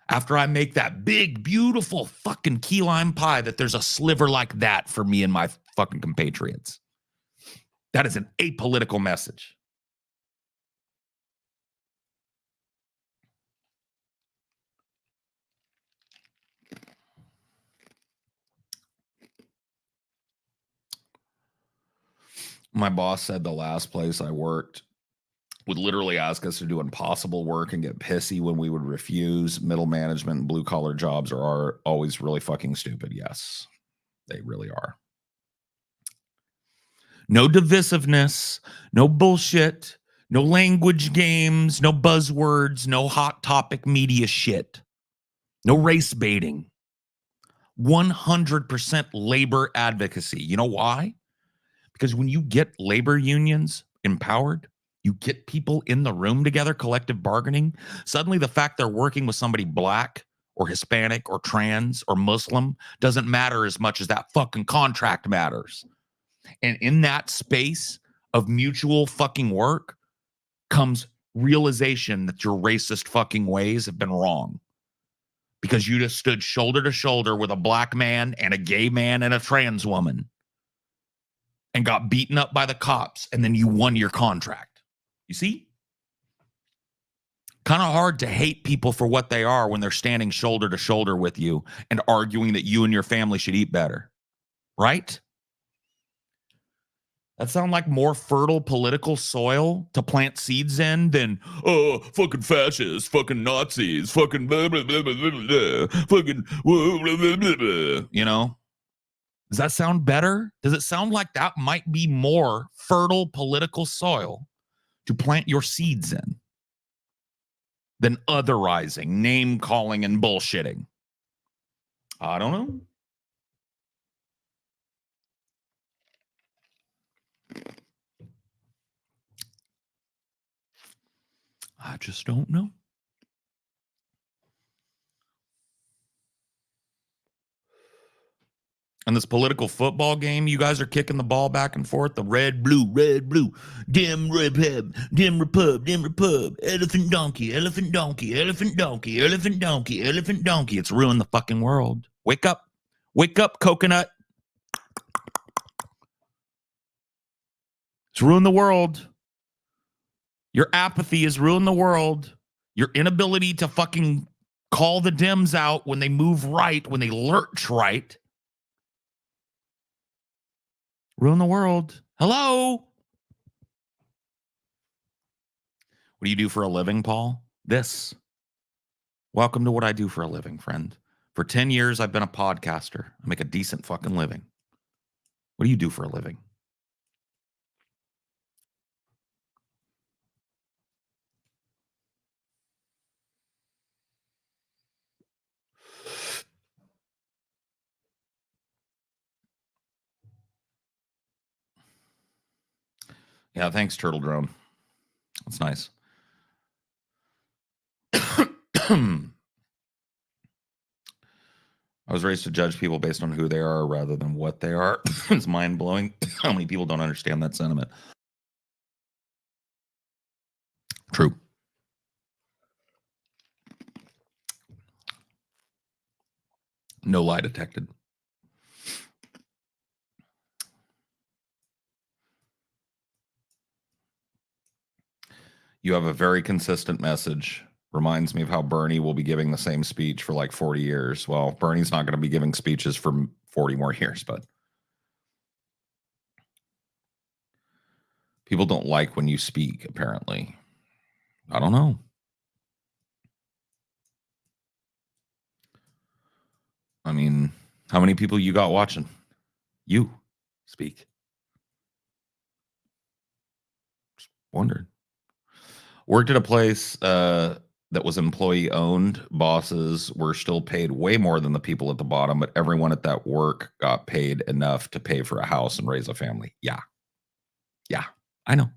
after I make that big, beautiful fucking key lime pie that there's a sliver like that for me and my fucking compatriots. That is an apolitical message. My boss said the last place I worked would literally ask us to do impossible work and get pissy when we would refuse. Middle management and blue collar jobs are always really fucking stupid. Yes, they really are. No divisiveness, no bullshit, no language games, no buzzwords, no hot topic media shit, no race baiting. 100% labor advocacy. You know why? Because when you get labor unions empowered, you get people in the room together, collective bargaining, suddenly the fact they're working with somebody black or Hispanic or trans or Muslim doesn't matter as much as that fucking contract matters. And in that space of mutual fucking work comes realization that your racist fucking ways have been wrong. Because you just stood shoulder to shoulder with a black man and a gay man and a trans woman and got beaten up by the cops, and then you won your contract. You see? Kind of hard to hate people for what they are when they're standing shoulder to shoulder with you and arguing that you and your family should eat better. Right? That sound like more fertile political soil to plant seeds in than, oh, fucking fascists, fucking Nazis, fucking blah, blah, blah, blah, blah, fucking blah, blah, blah, blah. You know? Does that sound better? Does it sound like that might be more fertile political soil to plant your seeds in than otherizing, name calling, and bullshitting? I don't know. I just don't know. And this political football game, you guys are kicking the ball back and forth, the red, blue, dim, repub, dim, repub, dim, repub, elephant, donkey, elephant, donkey, elephant, donkey, elephant, donkey, elephant, donkey. It's ruined the fucking world. Wake up, coconut. It's ruined the world. Your apathy has ruined the world. Your inability to fucking call the Dems out when they move right, when they lurch right. Ruin the world. Hello? What do you do for a living, Paul? This. Welcome to what I do for a living, friend. For 10 years, I've been a podcaster. I make a decent fucking living. What do you do for a living? Yeah, thanks, Turtle Drone. That's nice. I was raised to judge people based on who they are rather than what they are. It's mind-blowing how many people don't understand that sentiment. True. No lie detected. You have a very consistent message. Reminds me of how Bernie will be giving the same speech for like 40 years. Well, Bernie's not going to be giving speeches for 40 more years, but people don't like when you speak, apparently. I don't know. I mean, how many people you got watching? You speak. Just wondered. Worked at a place that was employee owned. Bosses were still paid way more than the people at the bottom, but everyone at that work got paid enough to pay for a house and raise a family. Yeah. Yeah. I know.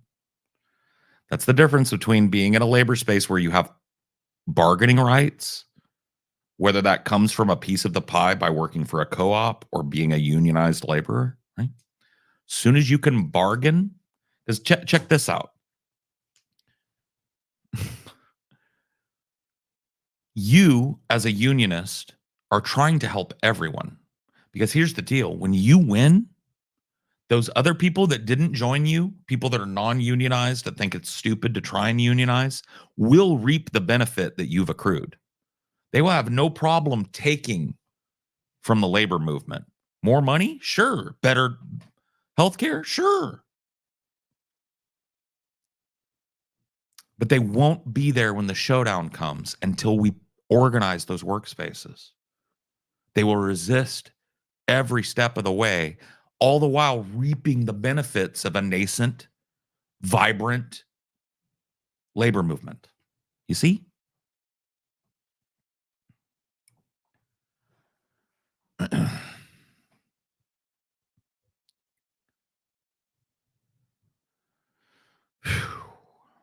That's the difference between being in a labor space where you have bargaining rights, whether that comes from a piece of the pie by working for a co-op or being a unionized laborer, right? As soon as you can bargain, because check this out. You, as a unionist, are trying to help everyone. Because here's the deal. When you win, those other people that didn't join you, people that are non-unionized, that think it's stupid to try and unionize, will reap the benefit that you've accrued. They will have no problem taking from the labor movement. More money? Sure. Better healthcare? Sure. But they won't be there when the showdown comes until we organize those workspaces. They will resist every step of the way, all the while reaping the benefits of a nascent, vibrant labor movement. You see?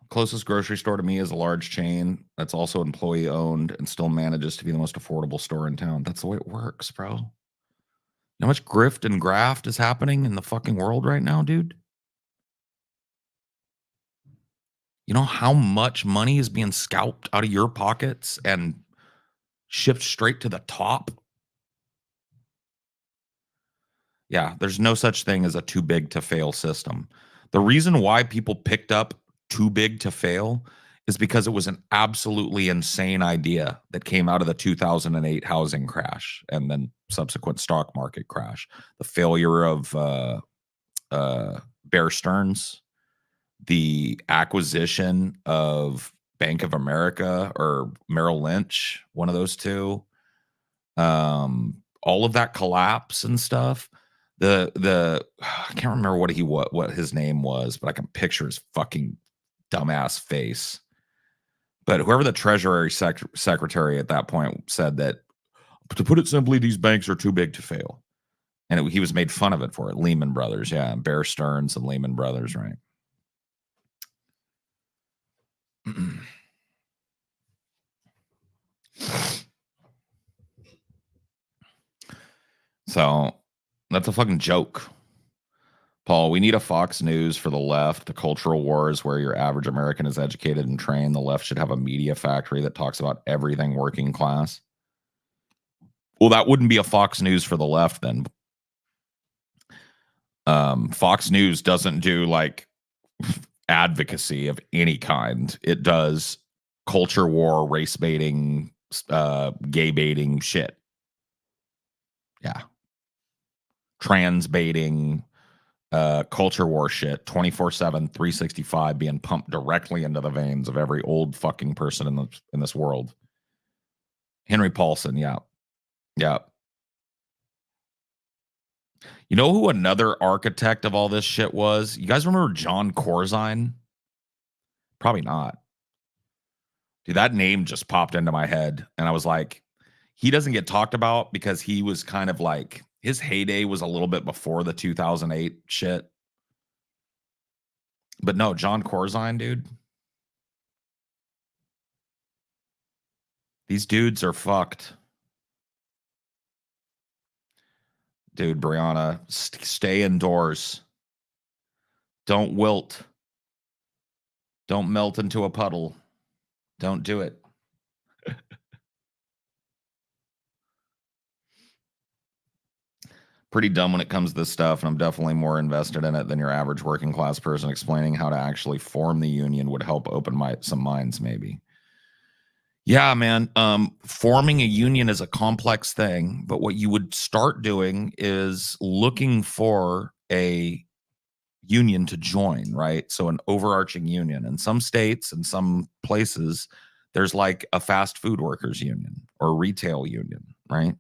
Closest grocery store to me is a large chain that's also employee owned and still manages to be the most affordable store in town. That's the way it works, bro. You know how much grift and graft is happening in the fucking world right now, dude? You know how much money is being scalped out of your pockets and shipped straight to the top? Yeah, there's no such thing as a too big to fail system. The reason why people picked up too big to fail is because it was an absolutely insane idea that came out of the 2008 housing crash and then subsequent stock market crash. The failure of Bear Stearns, the acquisition of Bank of America or Merrill Lynch, one of those two, all of that collapse and stuff. The I can't remember what his name was, but I can picture his fucking dumbass face. But whoever the Treasury Secretary at that point said that, to put it simply, these banks are too big to fail, and he was made fun of it for it. Lehman Brothers, yeah, Bear Stearns and Lehman Brothers, right? So that's a fucking joke. Paul, we need a Fox News for the left. The cultural wars where your average American is educated and trained. The left should have a media factory that talks about everything working class. Well, that wouldn't be a Fox News for the left then. Fox News doesn't do like advocacy of any kind. It does culture war, race baiting, gay baiting shit. Yeah. Trans baiting, culture war shit, 24/7, 365 being pumped directly into the veins of every old fucking person in this world. Henry Paulson, yeah. Yeah. You know who another architect of all this shit was? You guys remember John Corzine? Probably not. Dude, that name just popped into my head. And I was like, he doesn't get talked about because he was kind of like, his heyday was a little bit before the 2008 shit. But no, John Corzine, dude. These dudes are fucked. Dude, Brianna, stay indoors. Don't wilt. Don't melt into a puddle. Don't do it. Pretty dumb when it comes to this stuff, and I'm definitely more invested in it than your average working class person. Explaining how to actually form the union would help open some minds, maybe. Yeah, man. Forming a union is a complex thing, but what you would start doing is looking for a union to join, right? So an overarching union. In some states and some places, there's like a fast food workers union or retail union, right?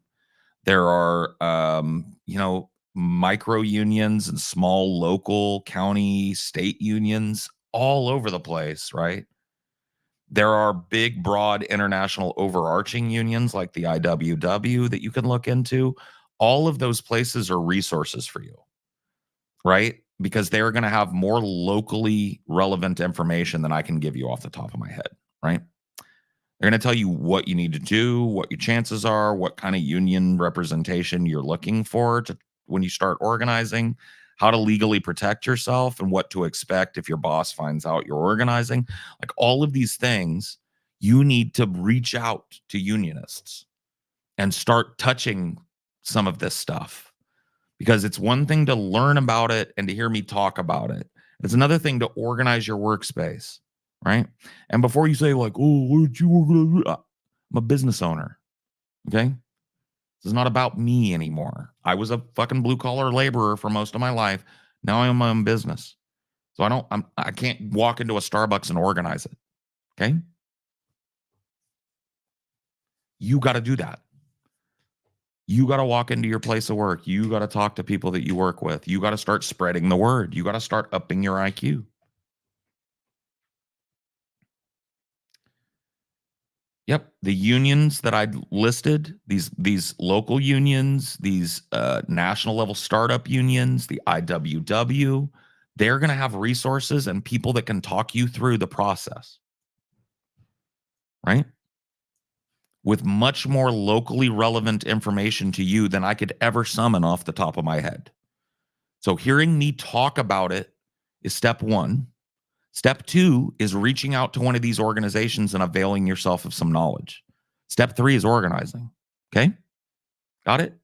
There are, micro unions and small local, county, state unions all over the place, right? There are big, broad international overarching unions like the IWW that you can look into. All of those places are resources for you, right? Because they're going to have more locally relevant information than I can give you off the top of my head, right? They're going to tell you what you need to do, what your chances are, what kind of union representation you're looking for to when you start organizing, how to legally protect yourself, and what to expect if your boss finds out you're organizing. Like all of these things, you need to reach out to unionists and start touching some of this stuff, because it's one thing to learn about it and to hear me talk about it. It's another thing to organize your workspace, right? And before you say like, "Oh, why don't you organize?" I'm a business owner, okay? This is not about me anymore. I was a fucking blue collar laborer for most of my life. Now I own my own business, so I can't walk into a Starbucks and organize it. Okay, you got to do that. You got to walk into your place of work. You got to talk to people that you work with. You got to start spreading the word. You got to start upping your IQ. Yep, the unions that I listed, these local unions, these national level startup unions, the IWW, they're going to have resources and people that can talk you through the process, right? With much more locally relevant information to you than I could ever summon off the top of my head. So hearing me talk about it is step one. Step two is reaching out to one of these organizations and availing yourself of some knowledge. Step three is organizing. Okay? Got it?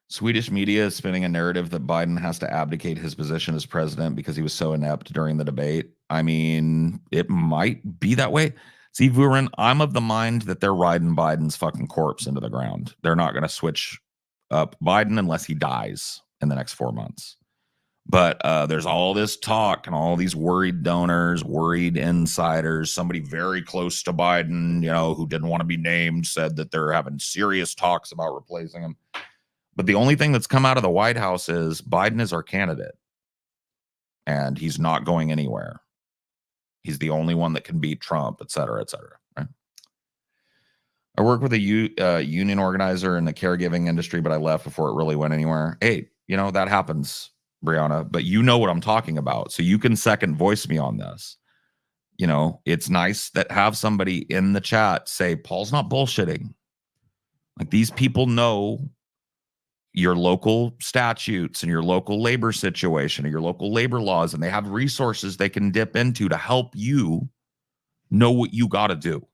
Swedish media is spinning a narrative that Biden has to abdicate his position as president because he was so inept during the debate. I mean, it might be that way. See, Vurin, I'm of the mind that they're riding Biden's fucking corpse into the ground. They're not going to switch up Biden unless he dies in the next 4 months. But there's all this talk and all these worried donors, worried insiders. Somebody very close to Biden, who didn't want to be named, said that they're having serious talks about replacing him. But the only thing that's come out of the White House is Biden is our candidate, and he's not going anywhere. He's the only one that can beat Trump, et cetera, right? I work with a union organizer in the caregiving industry, but I left before it really went anywhere. Hey, that happens, Brianna, but you know what I'm talking about. So you can second voice me on this. It's nice that have somebody in the chat say, Paul's not bullshitting. Like these people know your local statutes and your local labor situation or your local labor laws, and they have resources they can dip into to help you know what you got to do.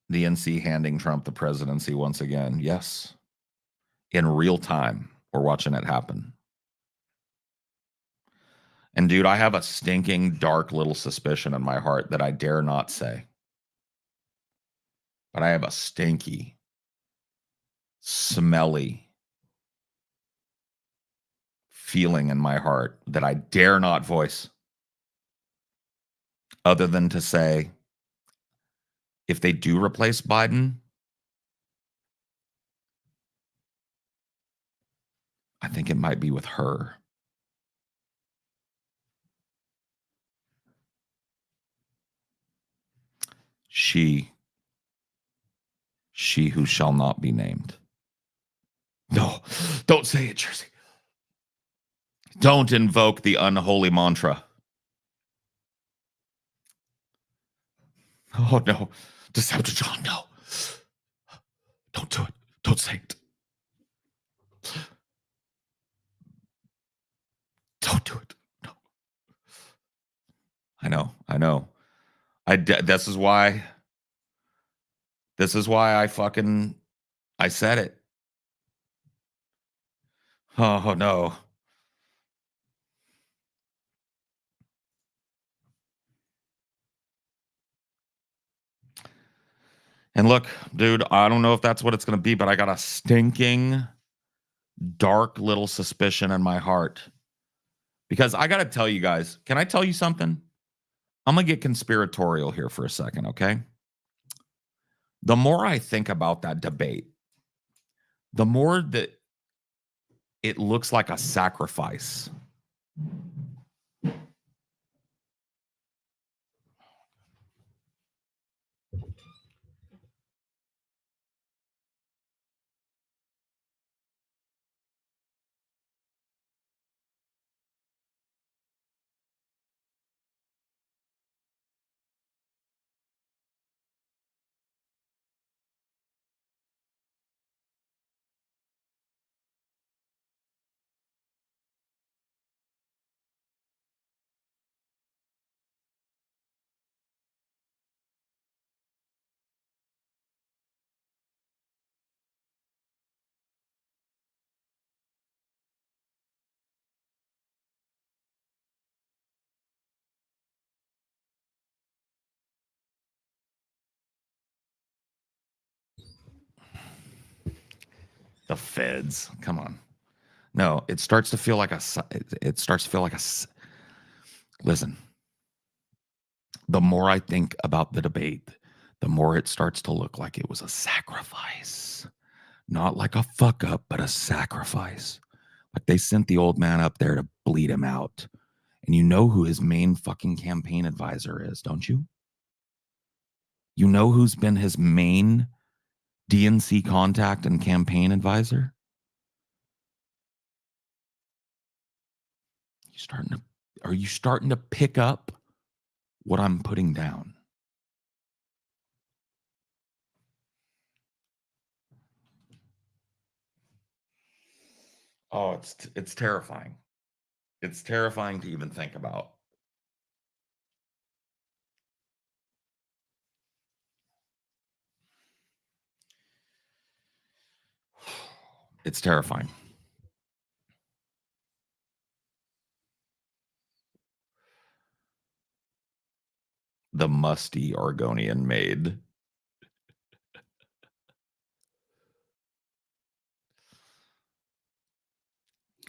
The NC handing Trump the presidency once again. Yes. In real time, we're watching it happen. And dude, I have a stinking dark little suspicion in my heart that I dare not say. But I have a stinky, smelly feeling in my heart that I dare not voice, other than to say, if they do replace Biden, I think it might be with her. She who shall not be named. No, don't say it, Jersey. Don't invoke the unholy mantra. Oh, no. Decepticon, no. Don't do it. Don't say it. Don't do it. No. I know. This is why I said it. Oh no. And look, dude, I don't know if that's what it's going to be, but I got a stinking dark little suspicion in my heart. Because I got to tell you guys, can I tell you something? I'm going to get conspiratorial here for a second, okay? The more I think about that debate, the more that it looks like a sacrifice. The feds, come on. No, it starts to feel like listen. The more I think about the debate, the more it starts to look like it was a sacrifice. Not like a fuck up, but a sacrifice. Like they sent the old man up there to bleed him out. And you know who his main fucking campaign advisor is, don't you? You know who's been his main DNC contact and campaign advisor? Are you starting to pick up what I'm putting down? Oh, it's terrifying. It's terrifying to even think about. It's terrifying. The musty Argonian maid.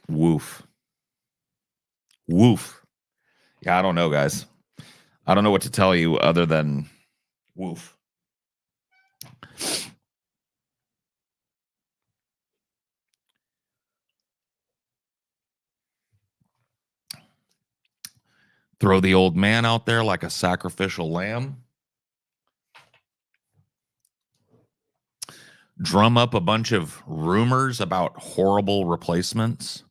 Woof. Woof. Yeah, I don't know, guys. I don't know what to tell you other than woof. Throw the old man out there like a sacrificial lamb. Drum up a bunch of rumors about horrible replacements.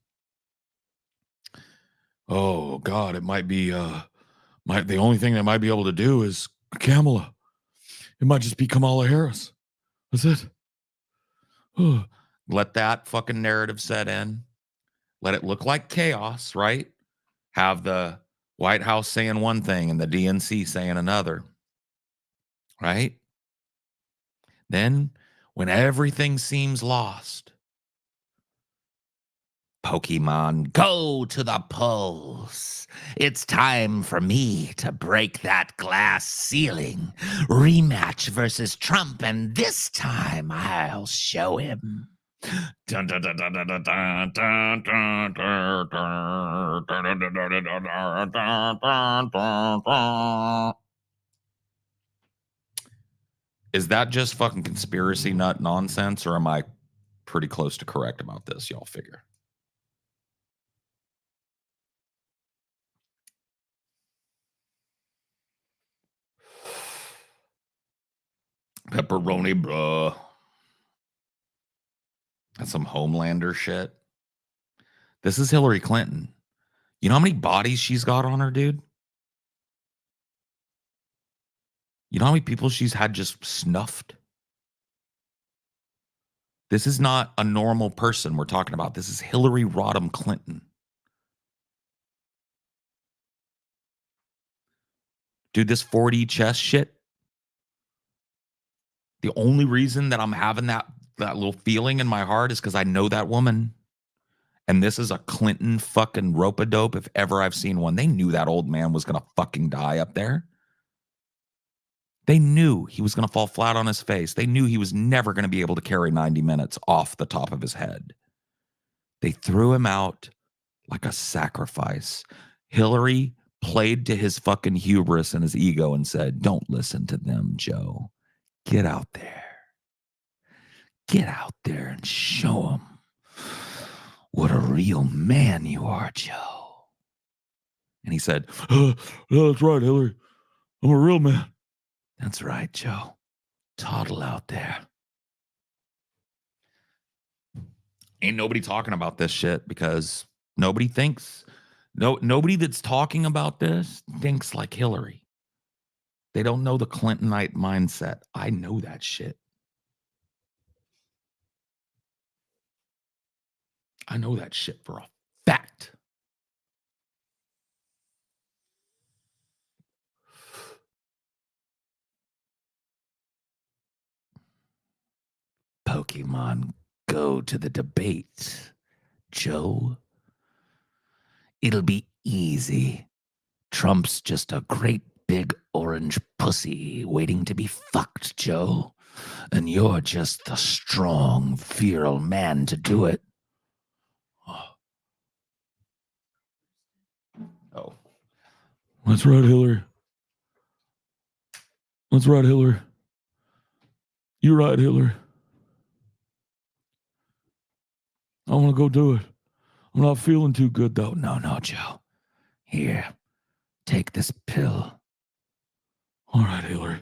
Oh God, it might be the only thing they might be able to do is Kamala. It might just be Kamala Harris. That's it. Let that fucking narrative set in. Let it look like chaos, right? Have the White House saying one thing and the DNC saying another, right? Then, when everything seems lost, Pokemon, go to the polls. It's time for me to break that glass ceiling. Rematch versus Trump, and this time I'll show him. Is that just fucking conspiracy nut nonsense, or am I pretty close to correct about this? Y'all figure. Pepperoni, bruh. That's some Homelander shit. This is Hillary Clinton. You know how many bodies she's got on her, dude? You know how many people she's had just snuffed? This is not a normal person we're talking about. This is Hillary Rodham Clinton. Dude, this 4D chess shit, the only reason that I'm having that little feeling in my heart is because I know that woman. And this is a Clinton fucking rope-a-dope if ever I've seen one. They knew that old man was going to fucking die up there. They knew he was going to fall flat on his face. They knew he was never going to be able to carry 90 minutes off the top of his head. They threw him out like a sacrifice. Hillary played to his fucking hubris and his ego and said, "Don't listen to them, Joe. Get out there. Get out there and show them what a real man you are, Joe." And he said, "That's right, Hillary. I'm a real man." That's right, Joe. Toddle out there. Ain't nobody talking about this shit because nobody thinks, nobody that's talking about this thinks like Hillary. They don't know the Clintonite mindset. I know that shit. I know that shit for a fact. Pokemon Go to the debate, Joe. It'll be easy. Trump's just a great big orange pussy waiting to be fucked, Joe. And you're just the strong, virile man to do it. Oh. That's right, Hillary. That's right, Hillary. You're right, Hillary. I want to go do it. I'm not feeling too good, though. No, Joe. Here, take this pill. All right, Hillary.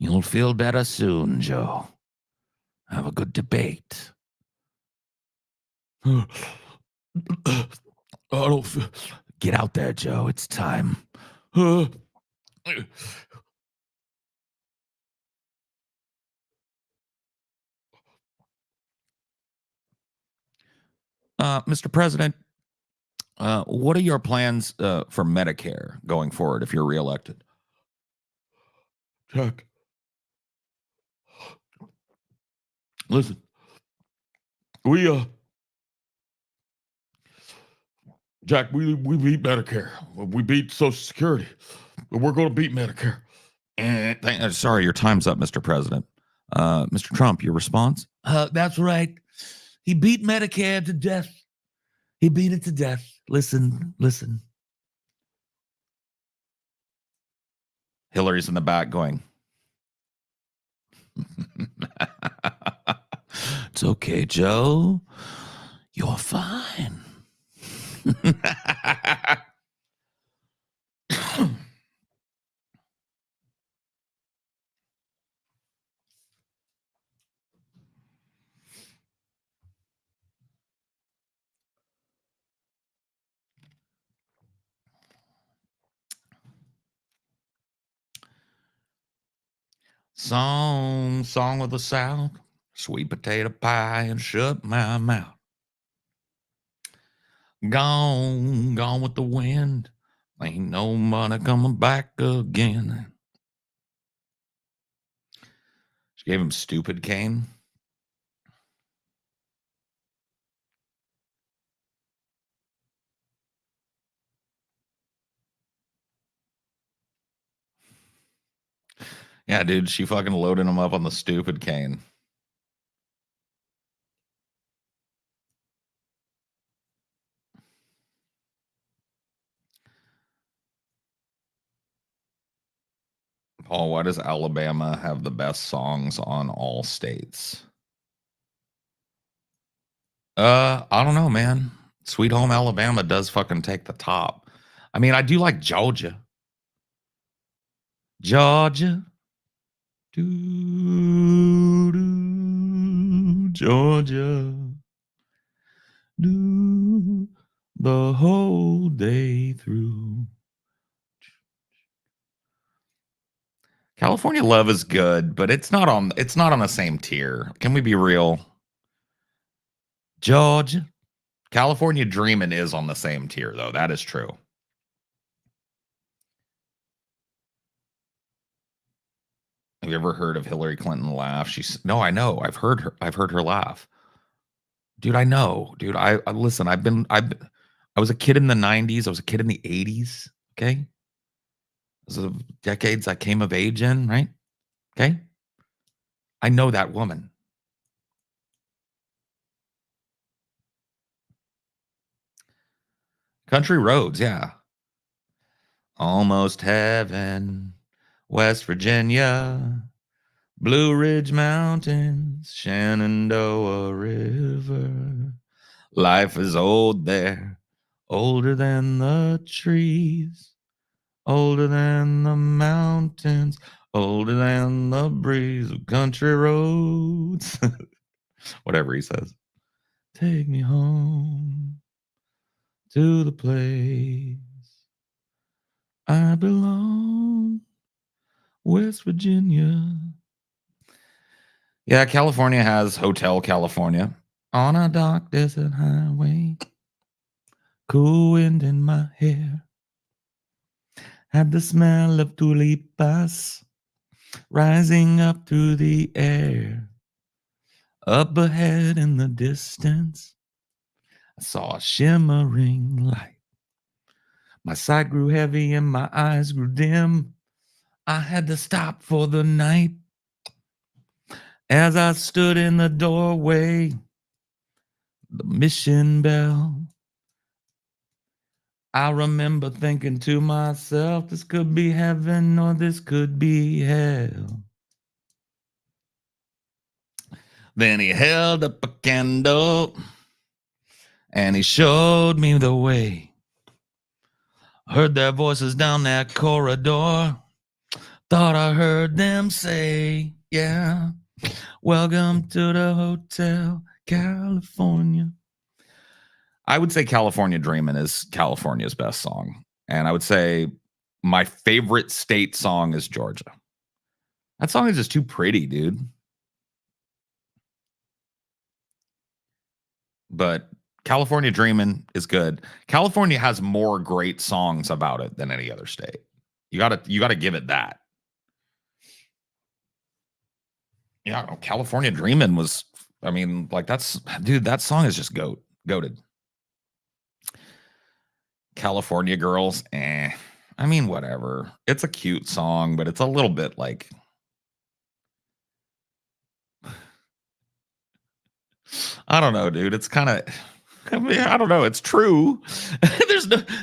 You'll feel better soon, Joe. Have a good debate. I don't feel... Get out there, Joe. It's time. Mr. President, what are your plans for Medicare going forward if you're reelected? Jack, listen, Jack, we beat Medicare. We beat Social Security. We're going to beat Medicare. Sorry, your time's up, Mr. President. Mr. Trump, your response? That's right. He beat Medicare to death. He beat it to death. Listen. Hillary's in the back going, "It's okay, Joe. You're fine." Song of the South, sweet potato pie and shut my mouth. Gone with the wind. Ain't no money coming back again. She gave him stupid cane. Yeah, dude, she fucking loaded him up on the stupid cane. Paul, why does Alabama have the best songs on all states? I don't know, man. Sweet Home Alabama does fucking take the top. I mean, I do like Georgia. Georgia. Georgia. The whole day through. California Love is good, but it's not on the same tier. Can we be real? Georgia, California Dreamin' is on the same tier though. That is true. Have you ever heard of Hillary Clinton laugh? She's no, I know. I've heard her laugh. Dude, I know. Dude, I listen, I was a kid in the 90s, I was a kid in the 80s, okay? Those are the decades I came of age in, right? Okay? I know that woman. Country Roads, yeah. Almost Heaven, West Virginia, Blue Ridge Mountains, Shenandoah River. Life is old there, older than the trees, older than the mountains, older than the breeze of country roads. Whatever he says. Take me home to the place I belong, West Virginia. Yeah, California has Hotel California on a dark desert highway. Cool wind in my hair. Had the smell of tulipas rising up through the air. Up ahead in the distance, I saw a shimmering light. My sight grew heavy and my eyes grew dim. I had to stop for the night. As I stood in the doorway, the mission bell, I remember thinking to myself, this could be heaven or this could be hell. Then he held up a candle and he showed me the way. Heard their voices down that corridor. Thought I heard them say, yeah, welcome to the Hotel California. I would say California Dreamin' is California's best song. And I would say my favorite state song is Georgia. That song is just too pretty, dude. But California Dreamin' is good. California has more great songs about it than any other state. You gotta give it that. Yeah, California Dreamin' was, I mean, like that's, dude, that song is just goated. California Girls, eh. I mean, whatever. It's a cute song, but it's a little bit like, I don't know, dude. It's kind of, I mean, I don't know. It's true.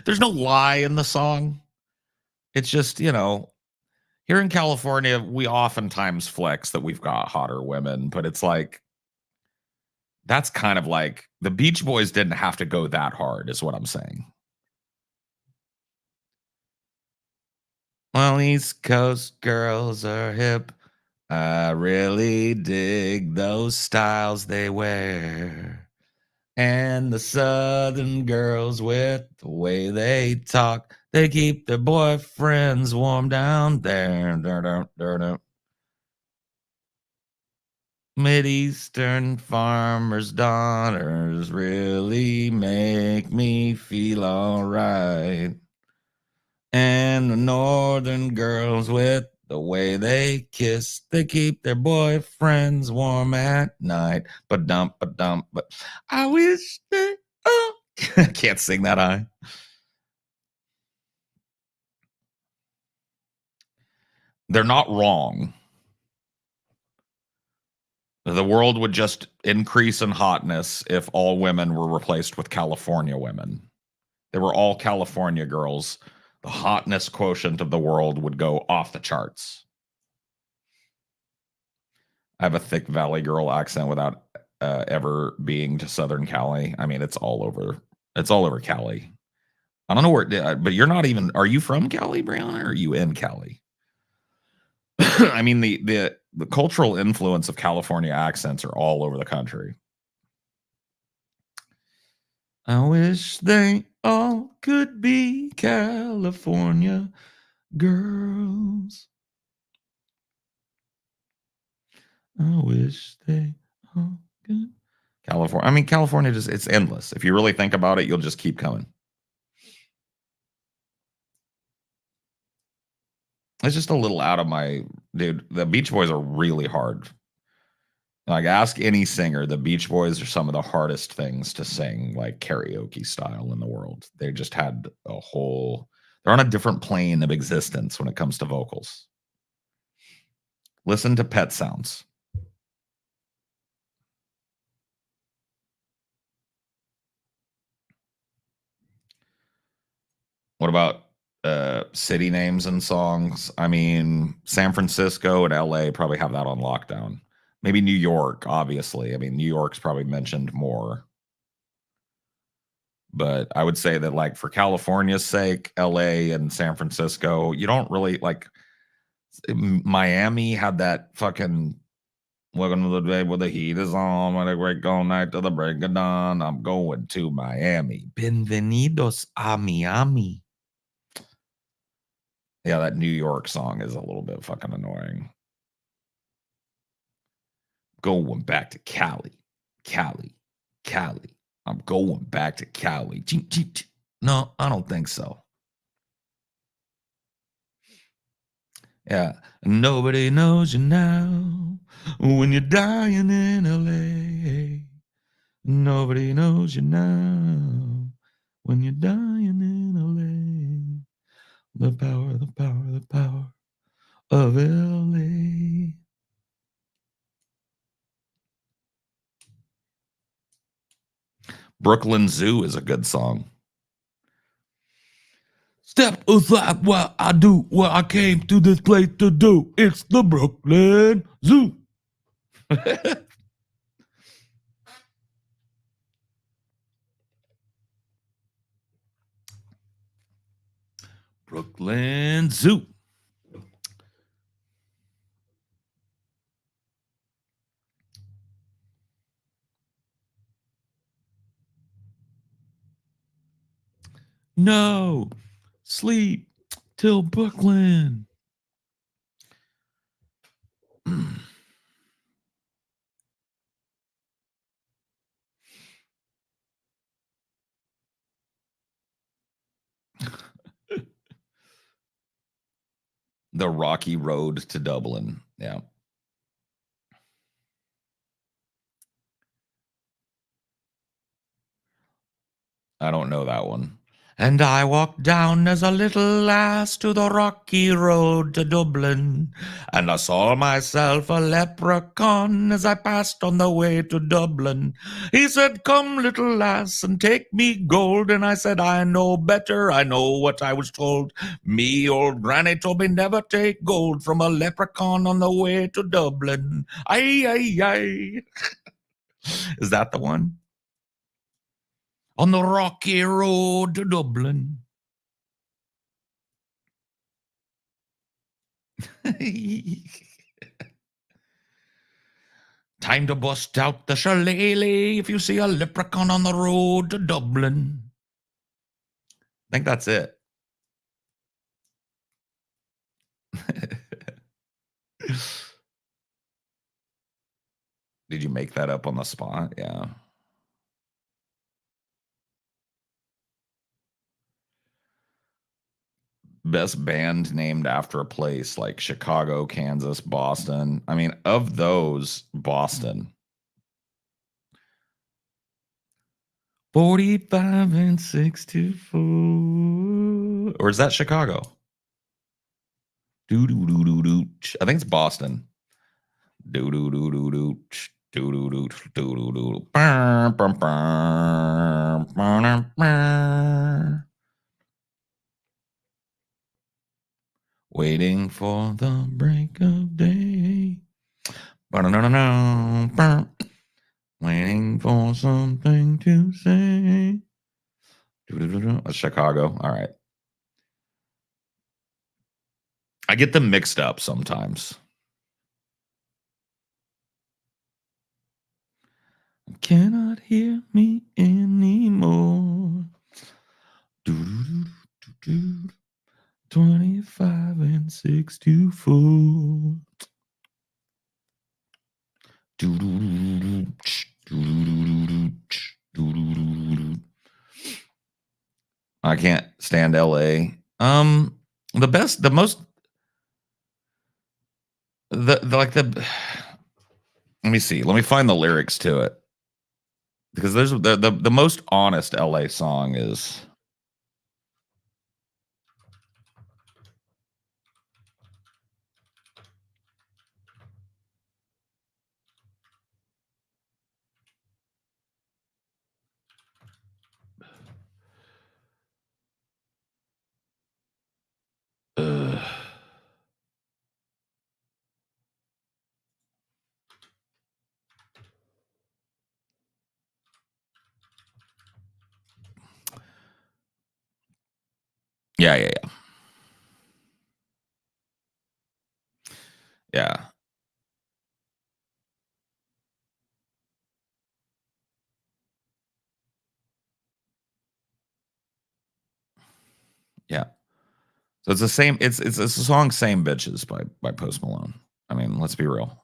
there's no lie in the song. It's just, here in California, we oftentimes flex that we've got hotter women, but it's like that's kind of like the Beach Boys didn't have to go that hard, is what I'm saying. Well, East Coast girls are hip. I really dig those styles they wear. And the Southern girls with the way they talk, they keep their boyfriends warm down there. Mideastern farmers' daughters really make me feel alright. And the northern girls with the way they kiss, they keep their boyfriends warm at night. But I wish they, oh, I can't sing that high. They're not wrong. The world would just increase in hotness if all women were replaced with California women. They were all California girls. The hotness quotient of the world would go off the charts. I have a thick Valley girl accent without ever being to Southern Cali. I mean, it's all over. It's all over Cali. I don't know where, but you're not even. Are you from Cali, Brianna? Or are you in Cali? I mean, the cultural influence of California accents are all over the country. I wish they all could be California girls. I wish they all could. California. I mean, California just it's endless. If you really think about it, you'll just keep coming. It's just a little out of my dude. The Beach Boys are really hard. Like, ask any singer. The Beach Boys are some of the hardest things to sing, like karaoke style, in the world. They just had a whole. They're on a different plane of existence when it comes to vocals. Listen to Pet Sounds. What about city names and songs? I mean, San Francisco and LA probably have that on lockdown. Maybe New York, obviously. I mean, New York's probably mentioned more. But I would say that, like, for California's sake, LA and San Francisco, you don't really like Miami had that fucking welcome to the day where the heat is on, when I wake all night to the break of dawn. I'm going to Miami. Bienvenidos a Miami. Yeah, that New York song is a little bit fucking annoying. Going back to Cali, Cali, Cali. I'm going back to Cali. No, I don't think so. Yeah. Nobody knows you now when you're dying in LA. Nobody knows you now when you're dying in LA. The power, the power, the power of LA. Brooklyn Zoo is a good song. Step aside while I do what I came to this place to do. It's the Brooklyn Zoo. Brooklyn Zoo. No, sleep till Brooklyn. The Rocky Road to Dublin. Yeah. I don't know that one. And I walked down as a little lass to the rocky road to Dublin, and I saw myself a leprechaun as I passed on the way to Dublin. He said, "Come, little lass, and take me gold," and I said, "I know better, I know what I was told. Me old granny told me never take gold from a leprechaun on the way to Dublin." Aye, aye, aye. Is that the one? On the rocky road to Dublin. Time to bust out the shillelagh if you see a leprechaun on the road to Dublin. I think that's it. Did you make that up on the spot? Yeah. Best band named after a place like Chicago, Kansas, Boston. I mean, of those, Boston. 45 and 624. Or is that Chicago? Do do do do do. I think it's Boston. Do do do do do. Do do do do do do. Waiting for the break of day. Waiting for something to say. That's Chicago. All right. I get them mixed up sometimes. Cannot hear me anymore. 25 and 624. I can't stand LA. The best, the most, the like the. Let me see. Let me find the lyrics to it because there's the most honest LA song is. Uh, yeah, yeah, yeah, yeah, yeah. So it's the same. It's a song, "Same Bitches" by Post Malone. I mean, let's be real.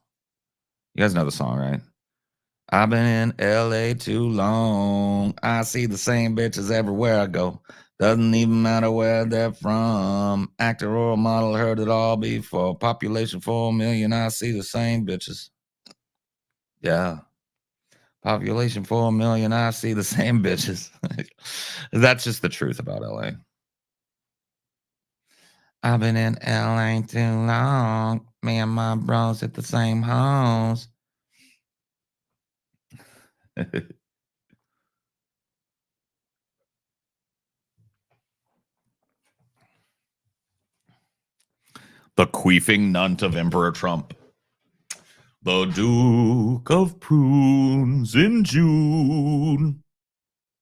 You guys know the song, right? I've been in LA too long. I see the same bitches everywhere I go. Doesn't even matter where they're from. Actor or model, heard it all before. Population 4 million. I see the same bitches. Yeah. Population 4 million. I see the same bitches. That's just the truth about LA. I've been in LA too long. Me and my bros at the same homes. The queefing nunt of Emperor Trump. The Duke of Prunes in June.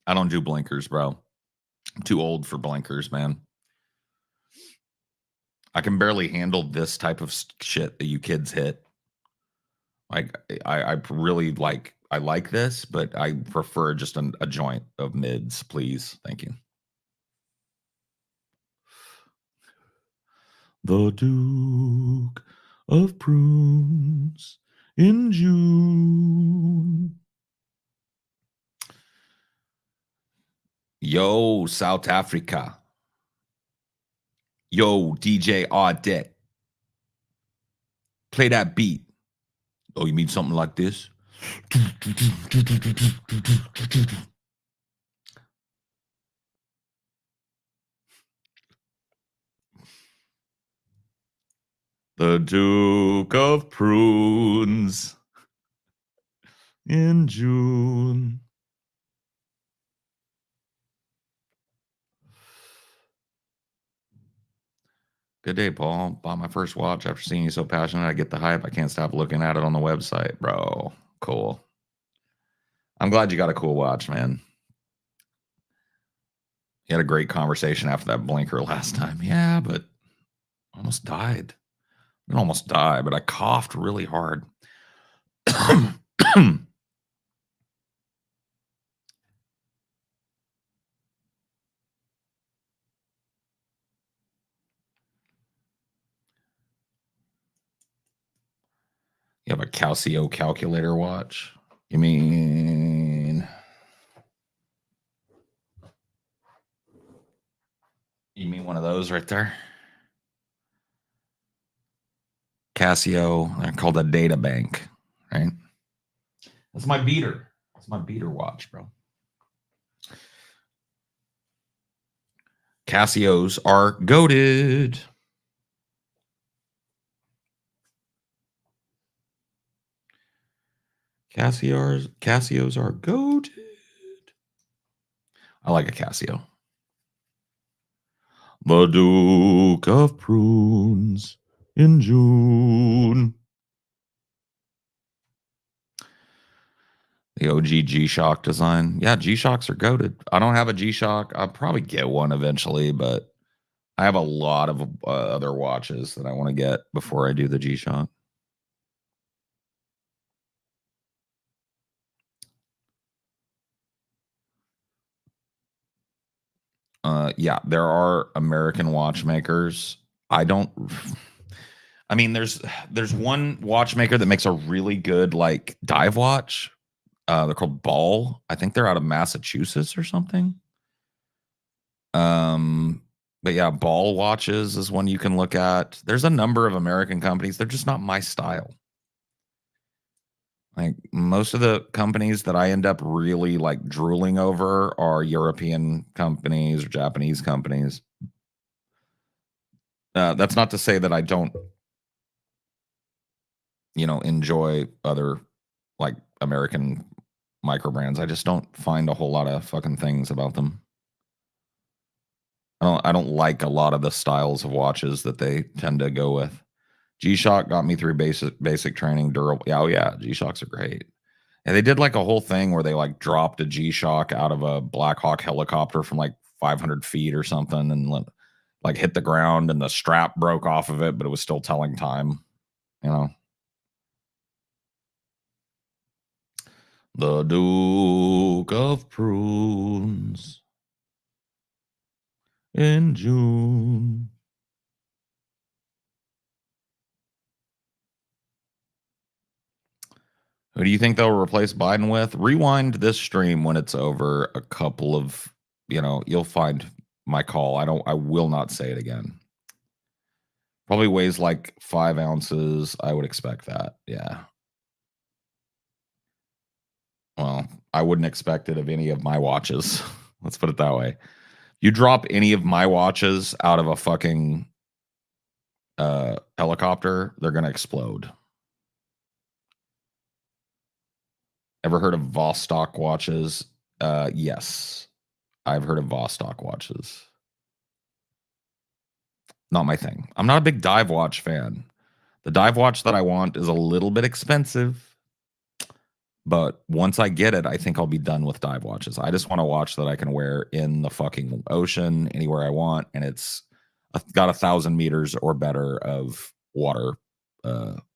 I don't do blinkers, bro. I'm too old for blinkers, man. I can barely handle this type of shit that you kids hit. Like, I really like, I like this, but I prefer just a joint of mids, please. Thank you. The Duke of Prunes in June. Yo, South Africa. Yo, DJ Audette. Play that beat. Oh, you mean something like this? The Duke of Prunes in June. Good day, Paul. Bought my first watch after seeing you so passionate. I get the hype. I can't stop looking at it on the website, bro. Cool. I'm glad you got a cool watch, man. You had a great conversation after that blinker last time. Yeah, but almost died. I didn't almost die, but I coughed really hard. You have a Casio calculator watch? You mean one of those right there? Casio, they're called a data bank, right? That's my beater. That's my beater watch, bro. Casios are goated. Casios are goated. I like a Casio. The Duke of Prunes in June. The OG G-Shock design. Yeah, G-Shocks are goated. I don't have a G-Shock. I'll probably get one eventually, but I have a lot of other watches that I want to get before I do the G-Shock. Yeah, there are American watchmakers. I don't I mean, there's one watchmaker that makes a really good like dive watch. They're called Ball. I think they're out of Massachusetts or something. Um, but yeah, Ball watches is one you can look at. There's a number of American companies. They're just not my style. Like most of the companies that I end up really like drooling over are European companies or Japanese companies. That's not to say that I don't, enjoy other like American micro brands. I just don't find a whole lot of fucking things about them. I don't like a lot of the styles of watches that they tend to go with. G-Shock got me through basic training, durable. Yeah, oh yeah, G-Shocks are great. And they did like a whole thing where they like dropped a G-Shock out of a Black Hawk helicopter from like 500 feet or something and like hit the ground and the strap broke off of it, but it was still telling time, you know. The Duke of Prunes in June. Who do you think they'll replace Biden with? Rewind this stream when it's over a couple of, you'll find my call. I will not say it again. Probably weighs like 5 ounces. I would expect that. Yeah. Well, I wouldn't expect it of any of my watches. Let's put it that way. You drop any of my watches out of a fucking helicopter, they're going to explode. Ever heard of Vostok watches? Yes. I've heard of Vostok watches. Not my thing. I'm not a big dive watch fan. The dive watch that I want is a little bit expensive, but once I get it, I think I'll be done with dive watches. I just want a watch that I can wear in the fucking ocean anywhere I want, and it's got 1,000 meters or better of water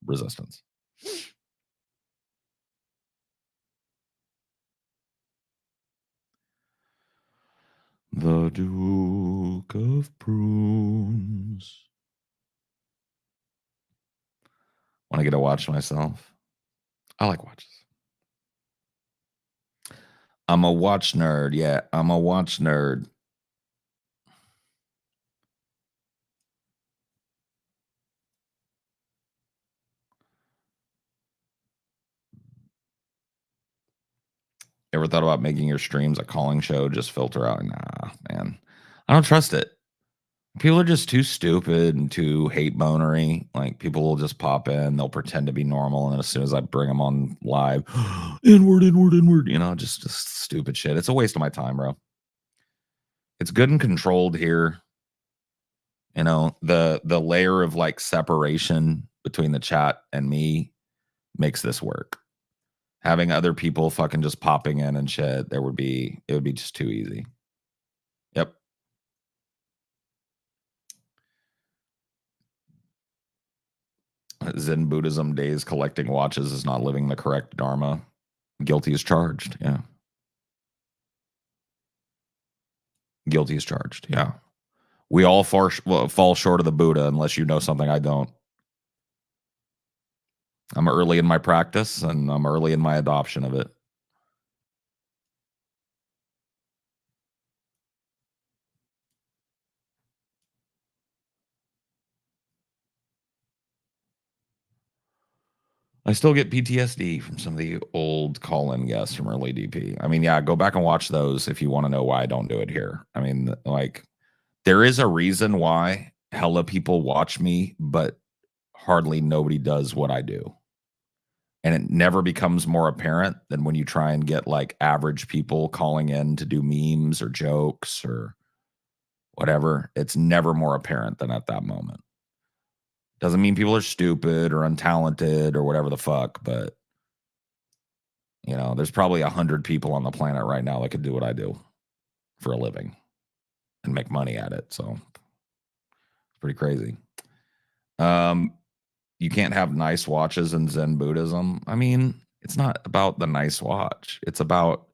resistance. The Duke of Prunes. Want to get a watch myself? I like watches. I'm a watch nerd. Yeah, I'm a watch nerd. Ever thought about making your streams a calling show? Just filter out. Nah, man. I don't trust it. People are just too stupid and too hate bonery. Like people will just pop in, they'll pretend to be normal, and then as soon as I bring them on live, inward, just stupid shit. It's a waste of my time, bro. It's good and controlled here. The layer of like separation between the chat and me makes this work. Having other people fucking just popping in and shit, it would be just too easy. Yep. Zen Buddhism days collecting watches is not living the correct dharma. Guilty as charged. Yeah. Guilty as charged. Yeah. We all fall short of the Buddha unless you know something I don't. I'm early in my practice and I'm early in my adoption of it. I still get PTSD from some of the old call-in guests from early DP. I mean, yeah, go back and watch those if you want to know why I don't do it here. I mean, like, there is a reason why hella people watch me, but hardly nobody does what I do. And it never becomes more apparent than when you try and get like average people calling in to do memes or jokes or whatever. It's never more apparent than at that moment. Doesn't mean people are stupid or untalented or whatever the fuck, but there's probably 100 people on the planet right now that could do what I do for a living and make money at it. So it's pretty crazy. You can't have nice watches in Zen Buddhism. I mean, it's not about the nice watch. It's about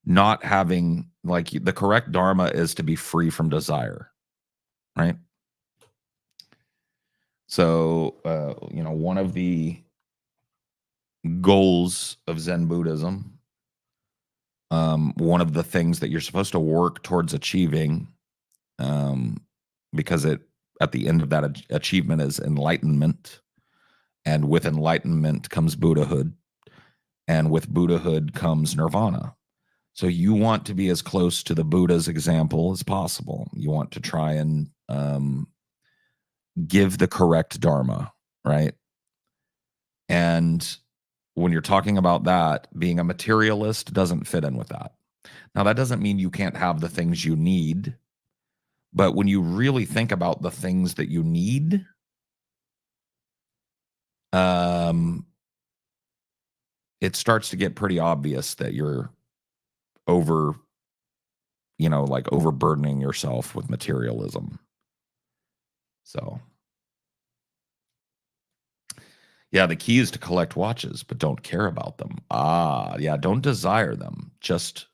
not having like the correct dharma is to be free from desire, right? So, one of the goals of Zen Buddhism, one of the things that you're supposed to work towards achieving, um, because it at the end of that achievement is enlightenment, and with enlightenment comes Buddhahood, and with Buddhahood comes nirvana. So you want to be as close to the Buddha's example as possible. You want to try and give the correct dharma, right? And when you're talking about that, being a materialist doesn't fit in with that. Now, that doesn't mean you can't have the things you need, but when you really think about the things that you need, um, it starts to get pretty obvious that you're over, like overburdening yourself with materialism. So, yeah, the key is to collect watches, but don't care about them. Ah, yeah, don't desire them, just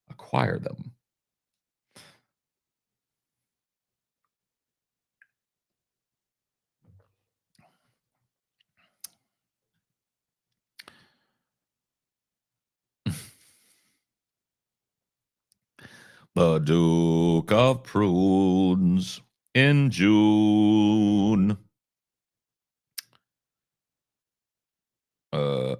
acquire them. The Duke of Prunes in June. Uh,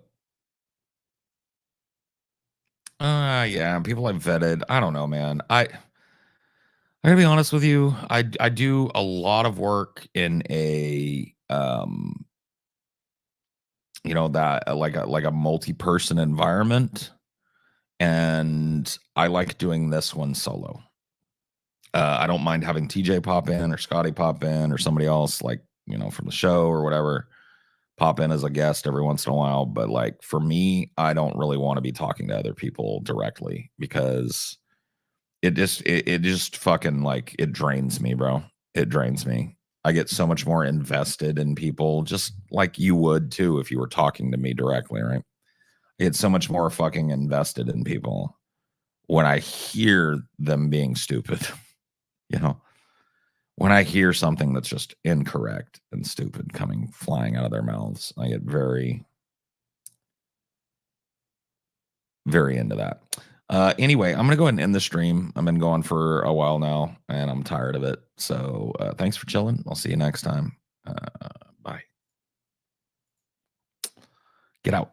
yeah, people I've vetted. I don't know, man. I gotta be honest with you. I do a lot of work in a that like a multi-person environment, and I like doing this one solo. I don't mind having TJ pop in or Scotty pop in or somebody else like, from the show or whatever, pop in as a guest every once in a while. But like for me, I don't really want to be talking to other people directly because it just fucking like it drains me, bro. It drains me. I get so much more invested in people just like you would too if you were talking to me directly, right? I get so much more fucking invested in people when I hear them being stupid, you know. When I hear something that's just incorrect and stupid coming flying out of their mouths, I get very, very into that. Anyway, I'm gonna go ahead and end the stream. I've been going for a while now, and I'm tired of it. So thanks for chilling. I'll see you next time. Bye. Get out.